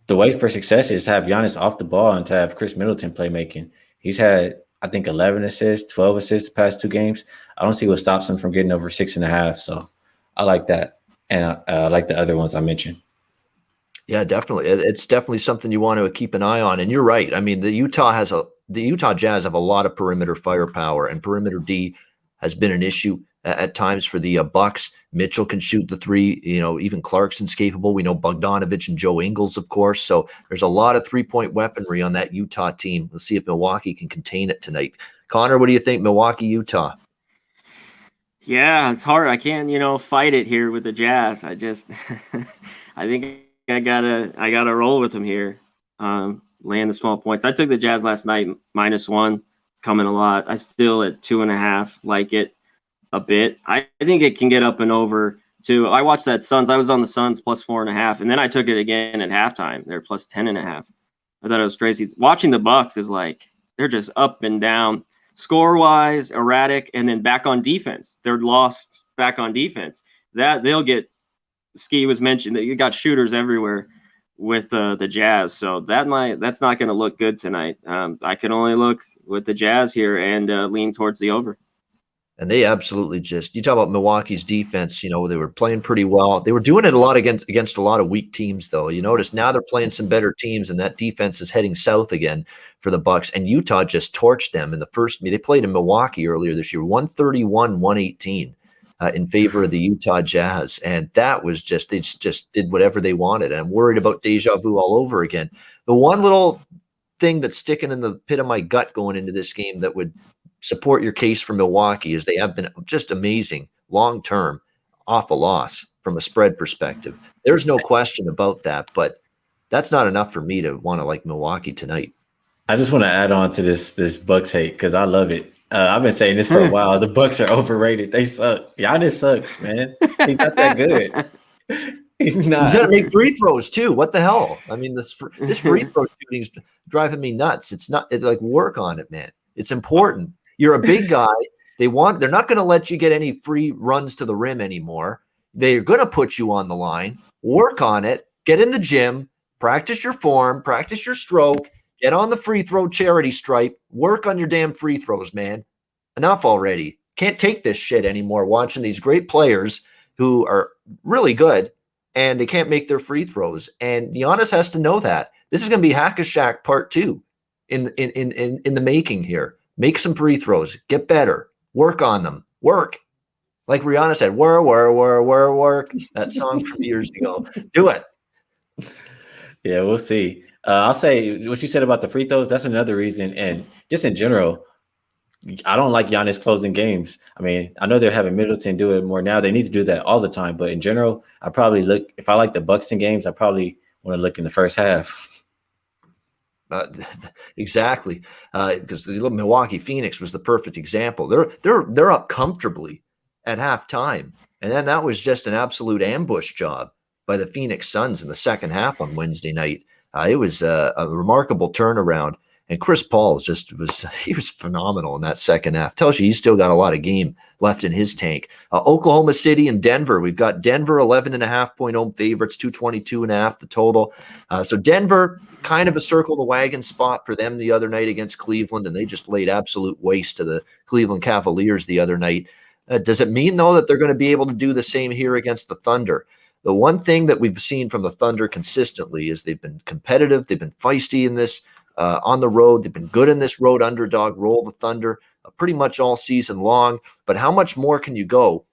the way for success is to have Giannis off the ball and to have Chris Middleton playmaking. He's had, I think, 11 assists, 12 assists the past 2 games. I don't see what stops him from getting over 6.5. So I like that. And I like the other ones I mentioned. Yeah, definitely. It's definitely something you want to keep an eye on. And you're right. I mean, the Utah Jazz have a lot of perimeter firepower, and perimeter D has been an issue at times for the Bucks. Mitchell can shoot the 3. Even Clarkson's capable. We know Bogdanovich and Joe Ingles, of course. So there's a lot of 3-point weaponry on that Utah team. Let's see if Milwaukee can contain it tonight. Connor, what do you think? Milwaukee, Utah. Yeah, it's hard. I can't, fight it here with the Jazz. I think I gotta roll with them here. Laying the small points. I took the Jazz last night -1. It's coming a lot. I still at 2.5 like it a bit. I think it can get up and over too. I watched that Suns. I was on the Suns +4.5, and then I took it again at halftime. They're +10.5. I thought it was crazy. Watching the Bucks is like they're just up and down, score-wise, erratic, and then back on defense. They're lost back on defense. That they'll get. Skee was mentioned that you got shooters everywhere with the Jazz, so that's not going to look good tonight. I can only look with the Jazz here and lean towards the over. And they absolutely you talk about Milwaukee's defense, they were playing pretty well. They were doing it a lot against a lot of weak teams, though. You notice now they're playing some better teams, and that defense is heading south again for the Bucks. And Utah just torched them in the first. They played in Milwaukee earlier this year, 131-118 in favor of the Utah Jazz. And that was they just did whatever they wanted. And I'm worried about deja vu all over again. The one little thing that's sticking in the pit of my gut going into this game that would support your case for Milwaukee is they have been just amazing long-term off a loss from a spread perspective. There's no question about that, but that's not enough for me to want to like Milwaukee tonight. I just want to add on to this Bucks hate because I love it. I've been saying this for a while. The Bucks are overrated. They suck. Giannis sucks, man. He's not that good. He's not. He's got to make free throws too. What the hell? I mean, this free throw shooting's driving me nuts. It's like work on it, man. It's important. You're a big guy. They're not going to let you get any free runs to the rim anymore. They're going to put you on the line. Work on it. Get in the gym. Practice your form. Practice your stroke. Get on the free throw charity stripe. Work on your damn free throws, man. Enough already. Can't take this shit anymore watching these great players who are really good and they can't make their free throws. And Giannis has to know that. This is going to be Hack-a-Shaq part 2 in the making here. Make some free throws. Get better. Work on them. Work. Like Rihanna said, work. That song from years ago. Do it. Yeah, we'll see. I'll say what you said about the free throws. That's another reason. And just in general, I don't like Giannis closing games. I mean, I know they're having Middleton do it more now. They need to do that all the time. But in general, I probably look – if I like the Bucks in games, I probably want to look in the first half. Exactly, because the Milwaukee Phoenix was the perfect example. They're up comfortably at halftime, and then that was just an absolute ambush job by the Phoenix Suns in the second half on Wednesday night. It was a remarkable turnaround, and Chris Paul was phenomenal in that second half. Tells you he's still got a lot of game left in his tank. Oklahoma City and Denver. We've got Denver 11.5-point home favorites, 222.5 the total. So Denver, kind of a circle the wagon spot for them the other night against Cleveland, and they just laid absolute waste to the Cleveland Cavaliers the other night. Does it mean, though, that they're going to be able to do the same here against the Thunder? The one thing that we've seen from the Thunder consistently is they've been competitive. They've been feisty in this on the road. They've been good in this road underdog role, the Thunder, pretty much all season long. But how much more can you go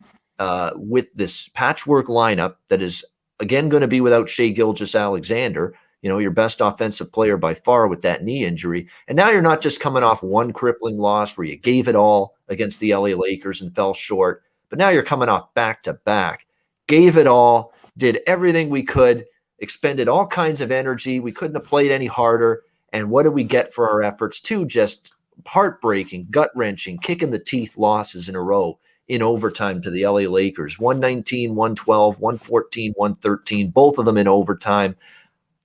with this patchwork lineup that is, again, going to be without Shai Gilgeous-Alexander, your best offensive player by far with that knee injury. And now you're not just coming off one crippling loss where you gave it all against the LA Lakers and fell short, but now you're coming off back-to-back. Gave it all, did everything we could, expended all kinds of energy. We couldn't have played any harder. And what did we get for our efforts? Two just heartbreaking, gut-wrenching, kick-in-the-teeth losses in a row in overtime to the LA Lakers. 119, 112, 114, 113, both of them in overtime.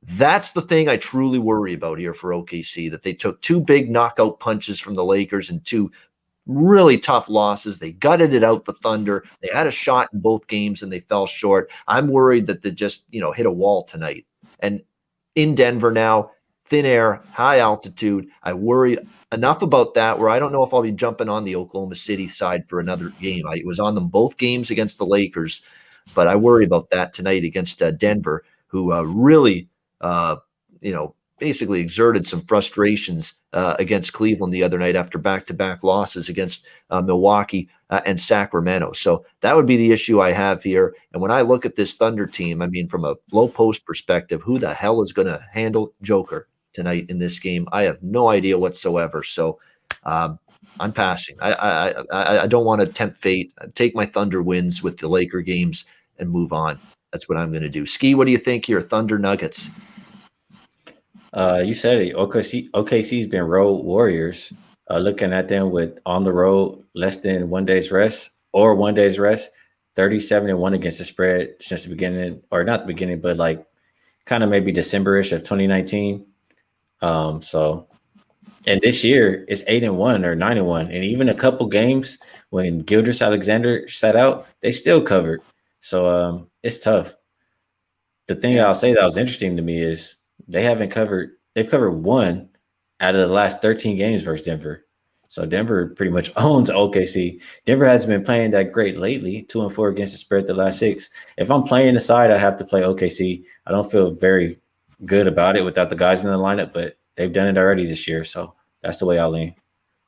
That's the thing I truly worry about here for OKC, that they took two big knockout punches from the Lakers and two really tough losses. They gutted it out the Thunder. They had a shot in both games and they fell short. I'm worried that they just, hit a wall tonight. And in Denver now, thin air, high altitude, I worry enough about that where I don't know if I'll be jumping on the Oklahoma City side for another game. I was on them both games against the Lakers, but I worry about that tonight against Denver, who really, basically exerted some frustrations against Cleveland the other night after back-to-back losses against Milwaukee and Sacramento. So that would be the issue I have here. And when I look at this Thunder team, I mean, from a low post perspective, who the hell is going to handle Joker tonight in this game? I have no idea whatsoever. So I'm passing. I don't want to tempt fate. Take my Thunder wins with the Laker games and move on. That's what I'm going to do. Skee, what do you think here? Thunder Nuggets. You said it. OKC's been road warriors. Looking at them with on the road, less than 1 day's rest or 1 day's rest, 37-1 against the spread since the beginning, or not the beginning, but like kind of maybe December-ish of 2019. And this year it's 8-1 or 9-1, and even a couple games when Gilgeous-Alexander sat out, they still covered. So it's tough. The thing I'll say that was interesting to me is they've covered one out of the last 13 games versus Denver. So Denver pretty much owns OKC. Denver hasn't been playing that great lately, 2-4 against the spread the last 6. If I'm playing the side, I'd have to play OKC. I don't feel very good about it without the guys in the lineup, but they've done it already this year. So that's the way I'll lean.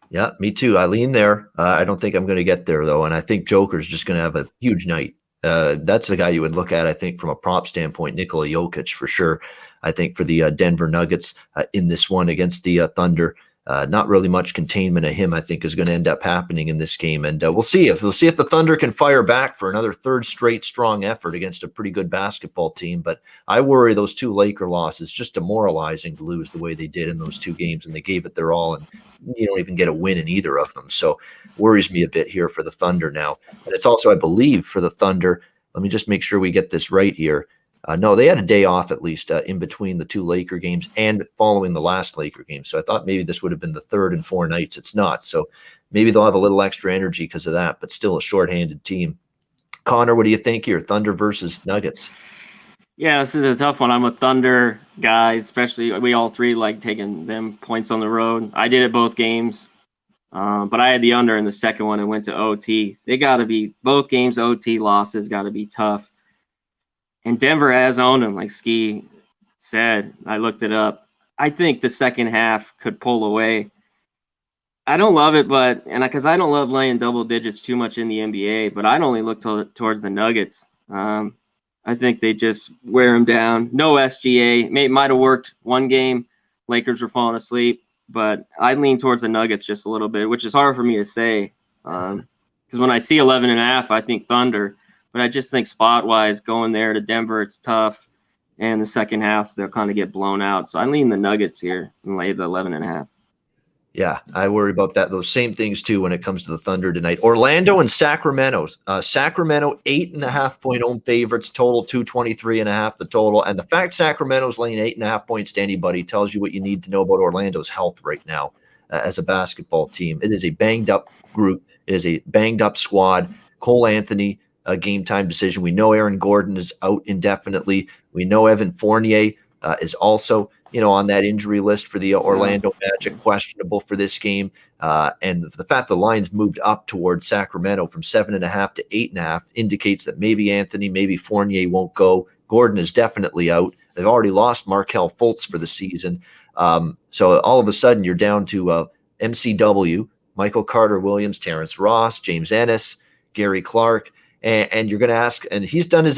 Yeah, me too. I lean there. I don't think I'm going to get there, though. And I think Joker's just going to have a huge night. That's the guy you would look at, I think, from a prop standpoint, Nikola Jokic for sure. I think for the Denver Nuggets in this one against the Thunder, not really much containment of him, I think, is going to end up happening in this game. And we'll see if the Thunder can fire back for another third straight strong effort against a pretty good basketball team. But I worry those two Laker losses, just demoralizing to lose the way they did in those two games, and they gave it their all, and you don't even get a win in either of them. So worries me a bit here for the Thunder now. And it's also, I believe, for the Thunder, let me just make sure we get this right here. No, they had a day off at least in between the two Laker games and following the last Laker game. So I thought maybe this would have been the third in 4 nights. It's not. So maybe they'll have a little extra energy because of that, but still a shorthanded team. Conor, what do you think here? Thunder versus Nuggets. Yeah, this is a tough one. I'm a Thunder guy, especially we all three like taking them points on the road. I did it both games, but I had the under in the second one and went to OT. They got to be both games OT losses, got to be tough. And Denver has owned them, like Skee said. I looked it up. I think the second half could pull away. I don't love it, because I don't love laying double digits too much in the NBA, but I'd only look towards the Nuggets. I think they just wear them down. No SGA. Might have worked one game. Lakers were falling asleep, but I lean towards the Nuggets just a little bit, which is hard for me to say. Because when I see 11.5, I think Thunder. But I just think spot-wise, going there to Denver, it's tough. And the second half, they'll kind of get blown out. So I lean the Nuggets here and lay the 11.5. Yeah, I worry about that. Those same things, too, when it comes to the Thunder tonight. Orlando and Sacramento. Sacramento, 8.5-point home favorites, total 223.5 the total. And the fact Sacramento's laying 8.5 points to anybody tells you what you need to know about Orlando's health right now as a basketball team. It is a banged-up group. It is a banged-up squad. Cole Anthony, a game time decision. We know Aaron Gordon is out indefinitely. We know Evan Fournier is also, on that injury list for the Orlando Magic, questionable for this game. And the fact the line's moved up towards Sacramento from 7.5 to 8.5 indicates that maybe Anthony, maybe Fournier won't go. Gordon is definitely out. They've already lost Markelle Fultz for the season. So all of a sudden you're down to MCW, Michael Carter-Williams, Terrence Ross, James Ennis, Gary Clark. And you're going to ask, and he's done his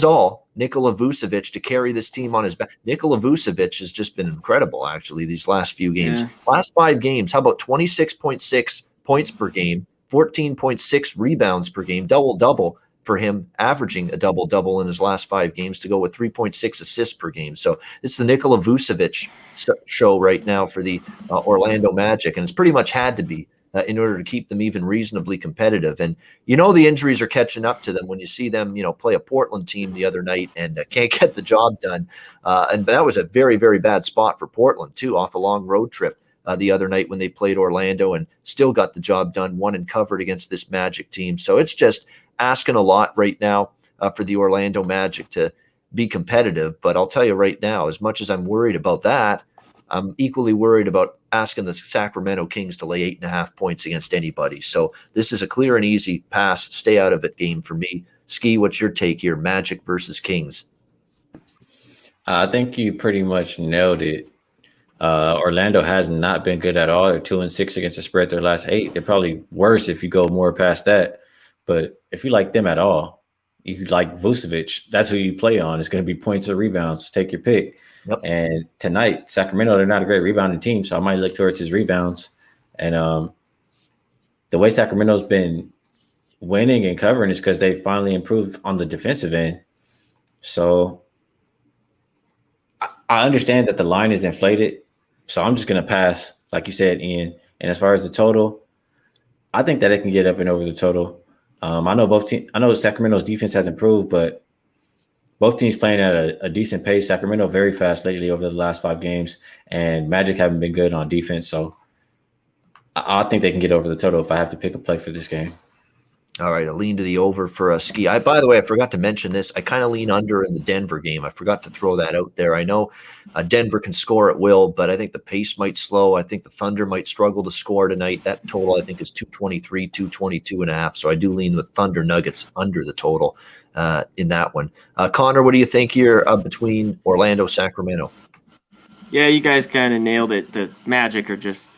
all, Nikola Vucevic, to carry this team on his back. Nikola Vucevic has just been incredible, actually, these last few games. Yeah. Last 5 games, how about 26.6 points per game, 14.6 rebounds per game, double-double, for him, averaging a double-double in his last 5 games to go with 3.6 assists per game. So it's the Nikola Vucevic show right now for the Orlando Magic, and it's pretty much had to be in order to keep them even reasonably competitive. And the injuries are catching up to them when you see them, play a Portland team the other night and can't get the job done. And that was a very, very bad spot for Portland, too, off a long road trip the other night when they played Orlando and still got the job done, won and covered against this Magic team. So it's just asking a lot right now for the Orlando Magic to be competitive. But I'll tell you right now, as much as I'm worried about that, I'm equally worried about asking the Sacramento Kings to lay 8.5 points against anybody. So this is a clear and easy pass, stay out of it game for me. Skee, what's your take here? Magic versus Kings. I think you pretty much nailed it. Orlando has not been good at all. They're 2-6 against the spread their last 8. They're probably worse if you go more past that. But if you like them at all, you like Vucevic, that's who you play on. It's going to be points or rebounds. Take your pick. Yep. And tonight, Sacramento, they're not a great rebounding team, so I might look towards his rebounds. And the way Sacramento's been winning and covering is because they finally improved on the defensive end. So I understand that the line is inflated, so I'm just going to pass, like you said, Ian. And as far as the total, I think that it can get up and over the total. I know Sacramento's defense has improved, but both teams playing at a decent pace. Sacramento very fast lately over the last 5 games, and Magic haven't been good on defense. So I think they can get over the total if I have to pick a play for this game. All right, I lean to the over for a Skee. By the way, I forgot to mention this. I kind of lean under in the Denver game. I forgot to throw that out there. I know Denver can score at will, but I think the pace might slow. I think the Thunder might struggle to score tonight. That total, I think, is 223, 222.5. So I do lean with Thunder Nuggets under the total in that one. Conor, what do you think here between Orlando, Sacramento? Yeah, you guys kind of nailed it. The Magic are just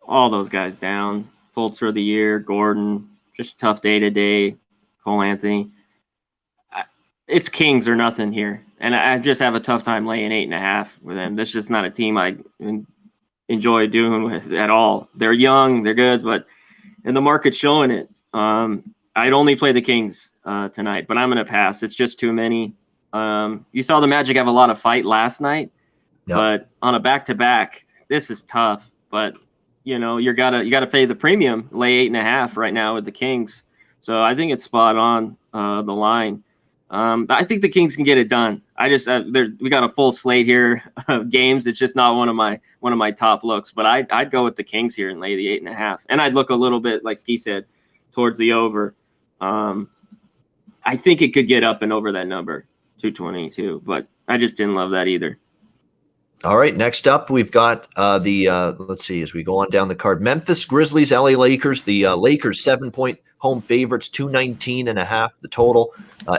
all those guys down. Fultz for the year, Gordon. Just tough day-to-day, Cole Anthony. It's Kings or nothing here. And I just have a tough time laying 8.5 with them. That's just not a team I enjoy doing with at all. They're young, they're good, but and the market's showing it. I'd only play the Kings tonight, but I'm going to pass. It's just too many. You saw the Magic have a lot of fight last night, Yep. But on a back-to-back, this is tough. But you gotta pay the premium, lay 8.5 right now with the Kings. So I think it's spot on the line. I think the Kings can get it done. We got a full slate here of games. It's just not one of my top looks. But I'd go with the Kings here and lay the 8.5. And I'd look a little bit, like Skee said, towards the over. I think it could get up and over that number, 222. But I just didn't love that either. All right, next up, we've got let's see, as we go on down the card, Memphis Grizzlies, LA Lakers. The Lakers 7-point home favorites, 219.5 the total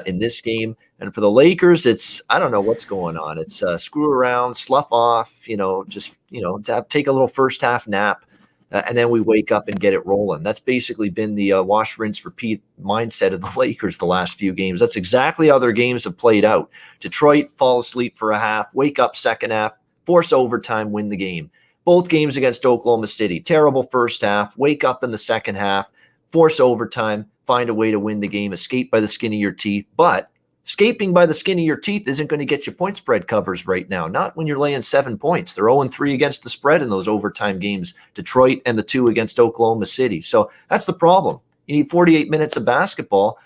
in this game. And for the Lakers, I don't know what's going on. It's screw around, slough off, take a little first half nap, and then we wake up and get it rolling. That's basically been the wash, rinse, repeat mindset of the Lakers the last few games. That's exactly how their games have played out. Detroit, fall asleep for a half, wake up second half, force overtime, win the game. Both games against Oklahoma City, terrible first half, wake up in the second half, force overtime, find a way to win the game, escape by the skin of your teeth. But escaping by the skin of your teeth isn't going to get you point spread covers right now, not when you're laying 7 points. They're 0-3 against the spread in those overtime games, Detroit and the 2 against Oklahoma City. So that's the problem. You need 48 minutes of basketball.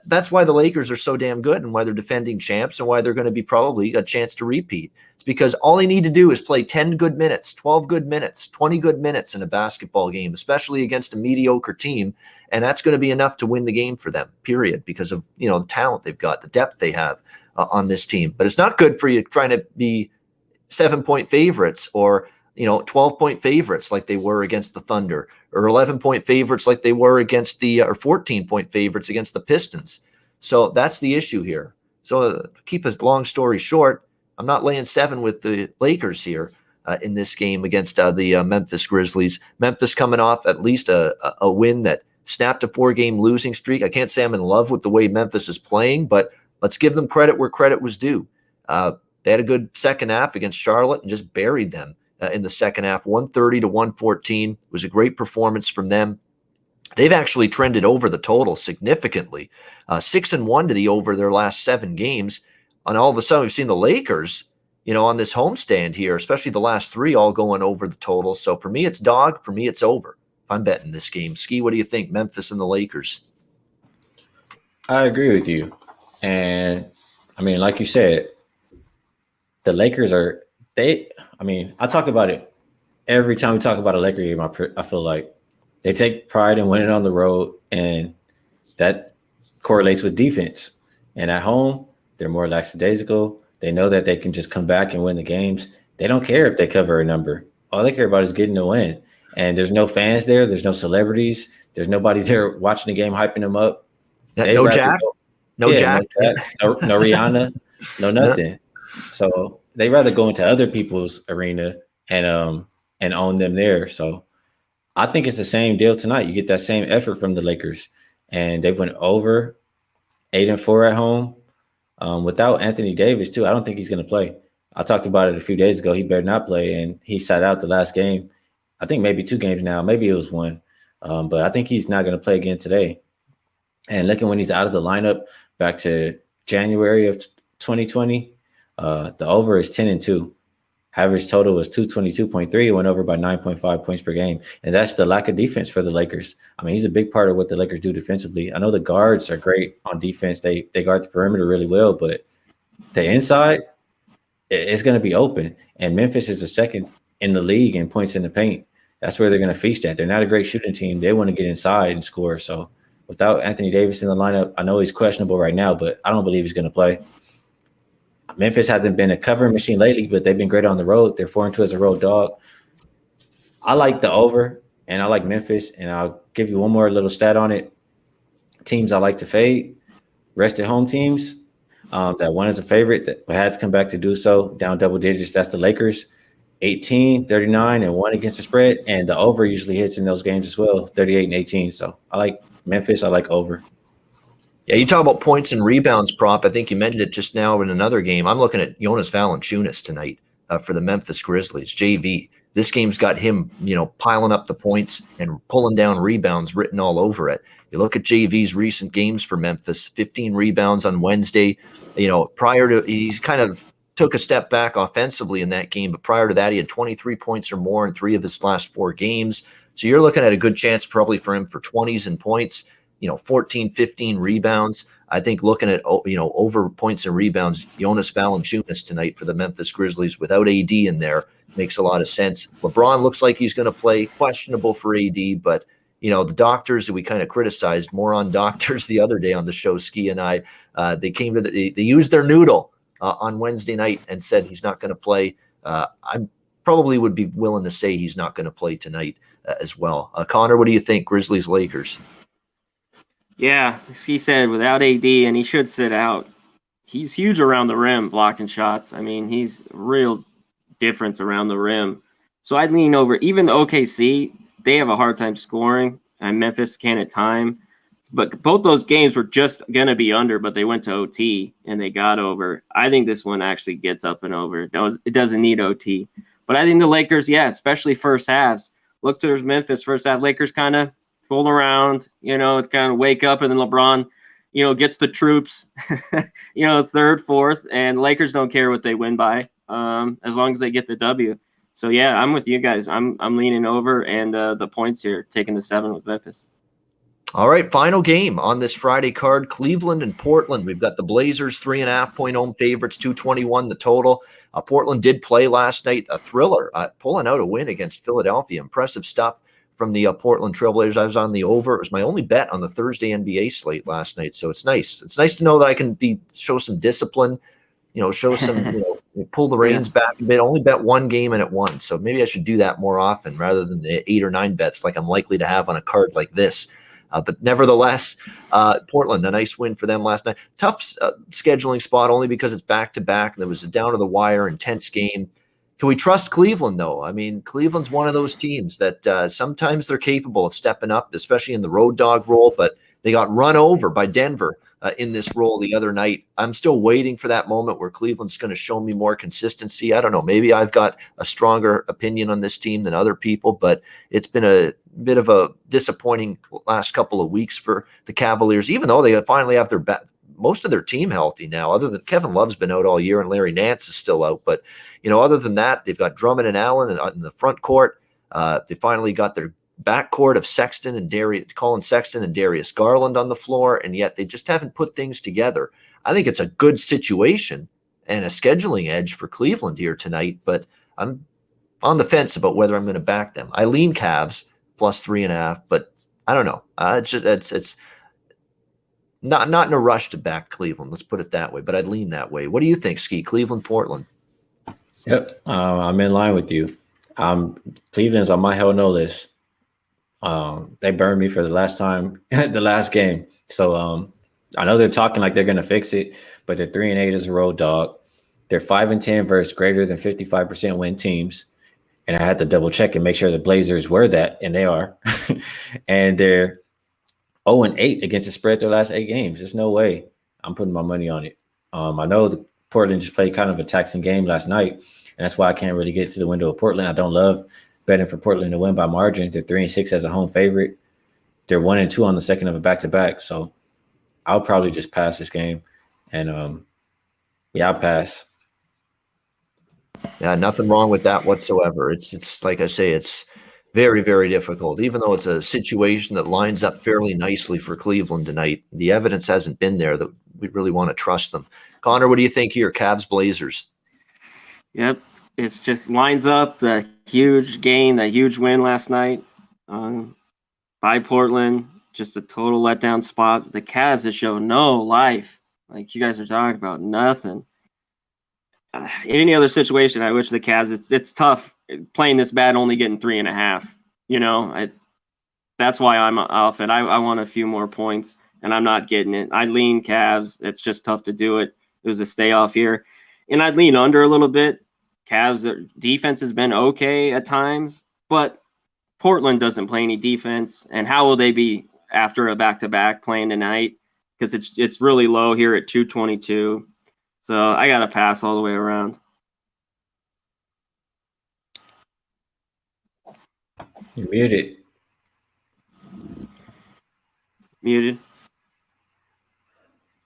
That's why the Lakers are so damn good and why they're defending champs and why they're going to be probably a chance to repeat. It's because all they need to do is play 10 good minutes, 12 good minutes, 20 good minutes in a basketball game, especially against a mediocre team. And that's going to be enough to win the game for them, period, because of, the talent they've got, the depth they have on this team. But it's not good for you trying to be 7-point favorites or 12-point favorites like they were against the Thunder, or 11-point favorites like they were against or 14-point favorites against the Pistons. So that's the issue here. So to keep a long story short, I'm not laying 7 with the Lakers here in this game against the Memphis Grizzlies. Memphis coming off at least a win that snapped a 4-game losing streak. I can't say I'm in love with the way Memphis is playing, but let's give them credit where credit was due. They had a good second half against Charlotte and just buried them in the second half, 130-114. It was a great performance from them. they've actually trended over the total significantly. 6-1 to the over their last 7 games. And all of a sudden, we've seen the Lakers, on this homestand here, especially the last 3, all going over the total. So for me, it's dog. For me, it's over. I'm betting this game. Skee, what do you think? Memphis and the Lakers. I agree with you. And I mean, like you said, the Lakers I talk about it every time we talk about a Laker game. I feel like they take pride in winning on the road, and that correlates with defense. And at home, they're more lackadaisical. They know that they can just come back and win the games. They don't care if they cover a number. All they care about is getting the win. And there's no fans there. There's no celebrities. There's nobody there watching the game, hyping them up. No Jack? No Jack? No Rihanna, no nothing. So they rather go into other people's arena and own them there. So I think it's the same deal tonight. You get that same effort from the Lakers, and they've went over 8-4 at home. Without Anthony Davis too, I don't think he's going to play. I talked about it a few days ago. He better not play, and he sat out the last game. I think maybe 2 games now. Maybe it was 1, but I think he's not going to play again today. And looking when he's out of the lineup back to January of 2020, the over is 10-2. Average total was 222.3. It went over by 9.5 points per game. And that's the lack of defense for the Lakers. I mean, he's a big part of what the Lakers do defensively. I know the guards are great on defense. They guard the perimeter really well, but the inside, it's going to be open. And Memphis is the second in the league in points in the paint. That's where they're going to feast at. They're not a great shooting team. They want to get inside and score. So without Anthony Davis in the lineup, I know he's questionable right now, but I don't believe he's going to play. Memphis hasn't been a covering machine lately, but they've been great on the road. They're 4-2 as a road dog. I like the over, and I like Memphis, and I'll give you one more little stat on it. Teams I like to fade, rested home teams. That one is a favorite that had to come back to do so, down double digits. That's the Lakers, 18, 39, and 1 against the spread, and the over usually hits in those games as well, 38 and 18. So I like Memphis. I like over. Yeah, you talk about points and rebounds prop. I think you mentioned it just now in another game. I'm looking at Jonas Valanciunas tonight for the Memphis Grizzlies, JV. This game's got him, piling up the points and pulling down rebounds written all over it. You look at JV's recent games for Memphis, 15 rebounds on Wednesday. Prior to, he's kind of took a step back offensively in that game, but prior to that, he had 23 points or more in 3 of his last 4 games. So you're looking at a good chance probably for him for 20s and points. 14, 15 rebounds. I think looking at, over points and rebounds, Jonas Valanciunas tonight for the Memphis Grizzlies without AD in there makes a lot of sense. LeBron looks like he's going to play, questionable for AD, but, the doctors that we kind of criticized, more on doctors the other day on the show, Skee and I, they came to they used their noodle on Wednesday night and said he's not going to play. I probably would be willing to say he's not going to play tonight as well. Conor, what do you think? Grizzlies, Lakers? Yeah, as he said, without AD, and he should sit out. He's huge around the rim, blocking shots. I mean, he's a real difference around the rim. So I'd lean over. Even the OKC, they have a hard time scoring, and Memphis can at time. But both those games were just going to be under, but they went to OT, and they got over. I think this one actually gets up and over. It doesn't need OT. But I think the Lakers, especially first halves. Look to Memphis first half. Lakers kind of fool around, it's kind of wake up, and then LeBron, gets the troops, third, fourth, and Lakers don't care what they win by, as long as they get the W. So yeah, I'm with you guys. I'm leaning over, and the points here, taking the 7 with Memphis. All right, final game on this Friday card, Cleveland and Portland. We've got the Blazers 3.5-point home favorites, 221 the total. Portland did play last night, a thriller, pulling out a win against Philadelphia. Impressive stuff from the Portland Trailblazers. I was on the over. It was my only bet on the Thursday NBA slate last night. So it's nice. It's nice to know that I can show some discipline, show some, pull the reins back a bit. Only bet 1 game and it won. So maybe I should do that more often rather than the 8 or 9 bets like I'm likely to have on a card like this. But nevertheless, Portland, a nice win for them last night. Tough scheduling spot only because it's back-to-back. And there was a down-to-the-wire, intense game. Can we trust Cleveland, though? I mean, Cleveland's one of those teams that sometimes they're capable of stepping up, especially in the road dog role, but they got run over by Denver in this role the other night. I'm still waiting for that moment where Cleveland's going to show me more consistency. I don't know. Maybe I've got a stronger opinion on this team than other people, but it's been a bit of a disappointing last couple of weeks for the Cavaliers, even though they finally have most of their team healthy now, other than Kevin Love's been out all year and Larry Nance is still out. But, other than that, they've got Drummond and Allen in the front court. They finally got their backcourt of Colin Sexton and Darius Garland on the floor, and yet they just haven't put things together. I think it's a good situation and a scheduling edge for Cleveland here tonight, but I'm on the fence about whether I'm going to back them. I lean Cavs plus 3.5, but I don't know. It's not in a rush to back Cleveland. Let's put it that way, but I'd lean that way. What do you think, Skee? Cleveland, Portland? Yep, I'm in line with you. Cleveland's on my hell no list. They burned me for the last time, the last game. So I know they're talking like they're going to fix it, but they're 3-8 as a road dog. They're 5-10 versus greater than 55% win teams. And I had to double check and make sure the Blazers were that, and they are. And they're 0-8 against the spread their last 8 games. There's no way I'm putting my money on it. I know the Portland just played kind of a taxing game last night, and that's why I can't really get to the window of Portland. I don't love betting for Portland to win by margin. They're 3-6 as a home favorite. They're 1-2 on the second of a back-to-back. So I'll probably just pass this game. And I'll pass. Yeah, nothing wrong with that whatsoever. It's like I say, it's very, very difficult. Even though it's a situation that lines up fairly nicely for Cleveland tonight, the evidence hasn't been there that we really want to trust them. Conor, what do you think here? Cavs, Blazers? Yep, it's just lines up the huge game, that huge win last night by Portland. Just a total letdown spot. The Cavs have shown no life. Like you guys are talking about, nothing. In any other situation, I wish the Cavs. It's tough playing this bad, only getting 3.5. That's why I'm off it. I want a few more points, and I'm not getting it. I lean Cavs. It's just tough to do it. It was a stay off here, and I'd lean under a little bit. Cavs defense has been okay at times, but Portland doesn't play any defense, and how will they be after a back-to-back playing tonight? Because it's really low here at 222. So I got to pass all the way around. You're muted. Muted.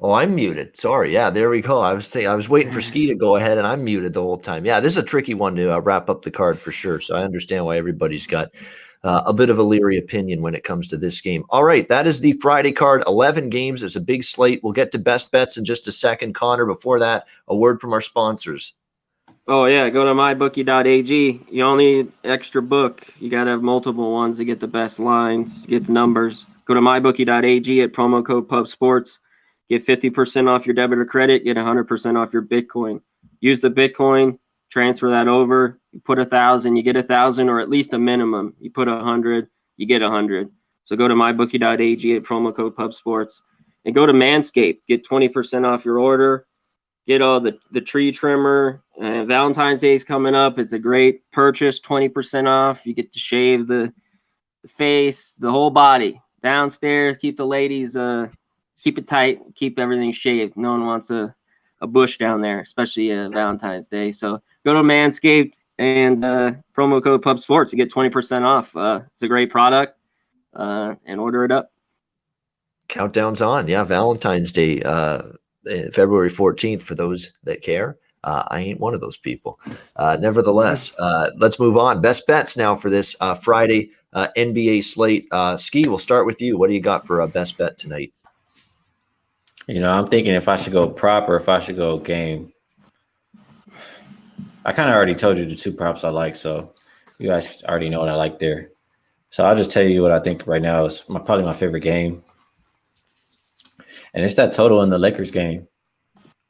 Oh, I'm muted. Sorry. Yeah, there we go. I was waiting for Skee to go ahead, and I'm muted the whole time. Yeah, this is a tricky one to wrap up the card for sure. So I understand why everybody's got a bit of a leery opinion when it comes to this game. All right, that is the Friday card. 11 games. It's a big slate. We'll get to best bets in just a second. Conor, before that, a word from our sponsors. Oh, yeah, go to mybookie.ag. You don't need extra book. You got to have multiple ones to get the best lines, to get the numbers. Go to mybookie.ag at promo code PUBSports. Get 50% off your debit or credit. Get 100% off your Bitcoin. Use the Bitcoin. Transfer that over. You put 1,000, you get 1,000, or at least a minimum. You put 100, you get 100. So go to mybookie.ag at promo code PUBSports, and go to Manscaped. Get 20% off your order. Get all the tree trimmer. Valentine's Day is coming up. It's a great purchase. 20% off. You get to shave the face, the whole body, downstairs. Keep the ladies. Keep it tight. Keep everything shaved. No one wants a bush down there, especially Valentine's Day. So go to Manscaped and promo code PUBSports to get 20% off. It's a great product, and order it up. Countdown's on. Yeah, Valentine's Day, February 14th, for those that care. I ain't one of those people. Nevertheless, let's move on. Best bets now for this Friday NBA slate. Skee, we'll start with you. What do you got for a best bet tonight? I'm thinking if I should go prop or if I should go game. I kind of already told you the two props I like, so you guys already know what I like there. So I'll just tell you what I think right now is probably my favorite game. And it's that total in the Lakers game.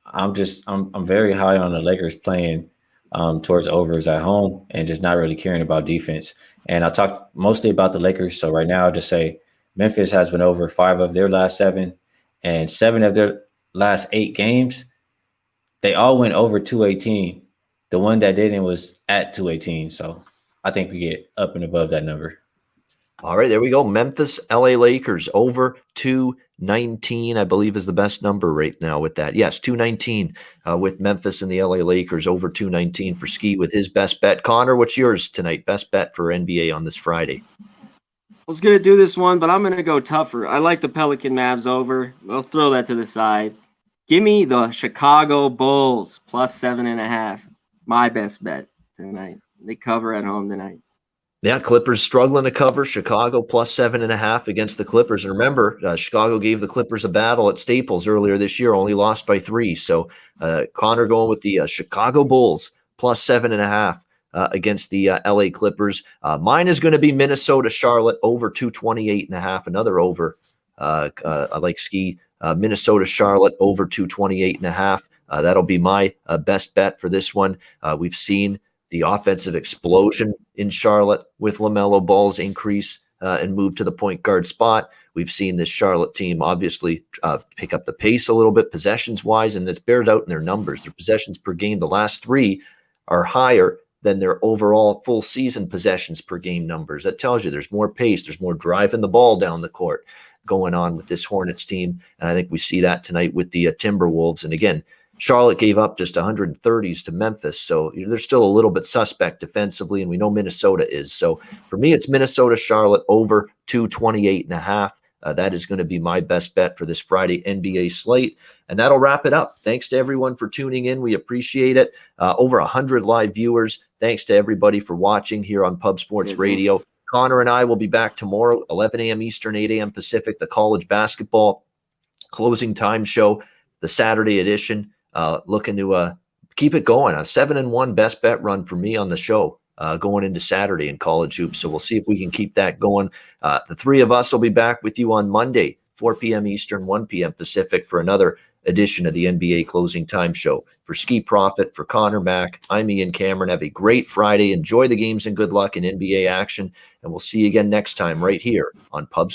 I'm very high on the Lakers playing towards overs at home and just not really caring about defense. And I talked mostly about the Lakers. So right now I'll just say Memphis has been over 5 of their last 7. And 7 of their last 8 games, they all went over 218. The one that didn't was at 218. So I think we get up and above that number. All right, there we go. Memphis, LA Lakers over 219, I believe is the best number right now with that. Yes, 219 with Memphis and the LA Lakers over 219 for Skee with his best bet. Conor, what's yours tonight? Best bet for NBA on this Friday? I was going to do this one, but I'm going to go tougher. I like the Pelican Mavs over. I'll throw that to the side. Give me the Chicago Bulls plus 7.5. My best bet tonight. They cover at home tonight. Yeah, Clippers struggling to cover. Chicago plus 7.5 against the Clippers. And remember, Chicago gave the Clippers a battle at Staples earlier this year, only lost by 3. So Conor going with the Chicago Bulls plus 7.5 against the LA Clippers. Mine is going to be Minnesota Charlotte over 228.5. Another over. I like Skee. Minnesota Charlotte over 228.5. That'll be my best bet for this one. We've seen the offensive explosion in Charlotte with LaMelo Ball's increase and move to the point guard spot. We've seen this Charlotte team obviously pick up the pace a little bit possessions-wise, and it's bears out in their numbers. Their possessions per game, the last 3 are higher than their overall full season possessions per game numbers. That tells you there's more pace, there's more driving the ball down the court going on with this Hornets team, and I think we see that tonight with the Timberwolves. And again, Charlotte gave up just 130s to Memphis, so they're still a little bit suspect defensively, and we know Minnesota is. So for me, it's Minnesota Charlotte over 228.5. That is going to be my best bet for this Friday NBA slate, and that'll wrap it up. Thanks to everyone for tuning in. We appreciate it. Over 100 live viewers. Thanks to everybody for watching here on Pub Sports Radio. Conor and I will be back tomorrow, 11 a.m. Eastern, 8 a.m. Pacific, the college basketball closing time show, the Saturday edition. Looking to keep it going. A 7-1 best bet run for me on the show going into Saturday in college hoops. So we'll see if we can keep that going. The 3 of us will be back with you on Monday, 4 p.m. Eastern, 1 p.m. Pacific for another edition of the NBA Closing Time Show. For Skee Profit, for Conor Mack, I'm Ian Cameron. Have a great Friday. Enjoy the games and good luck in NBA action. And we'll see you again next time right here on Pub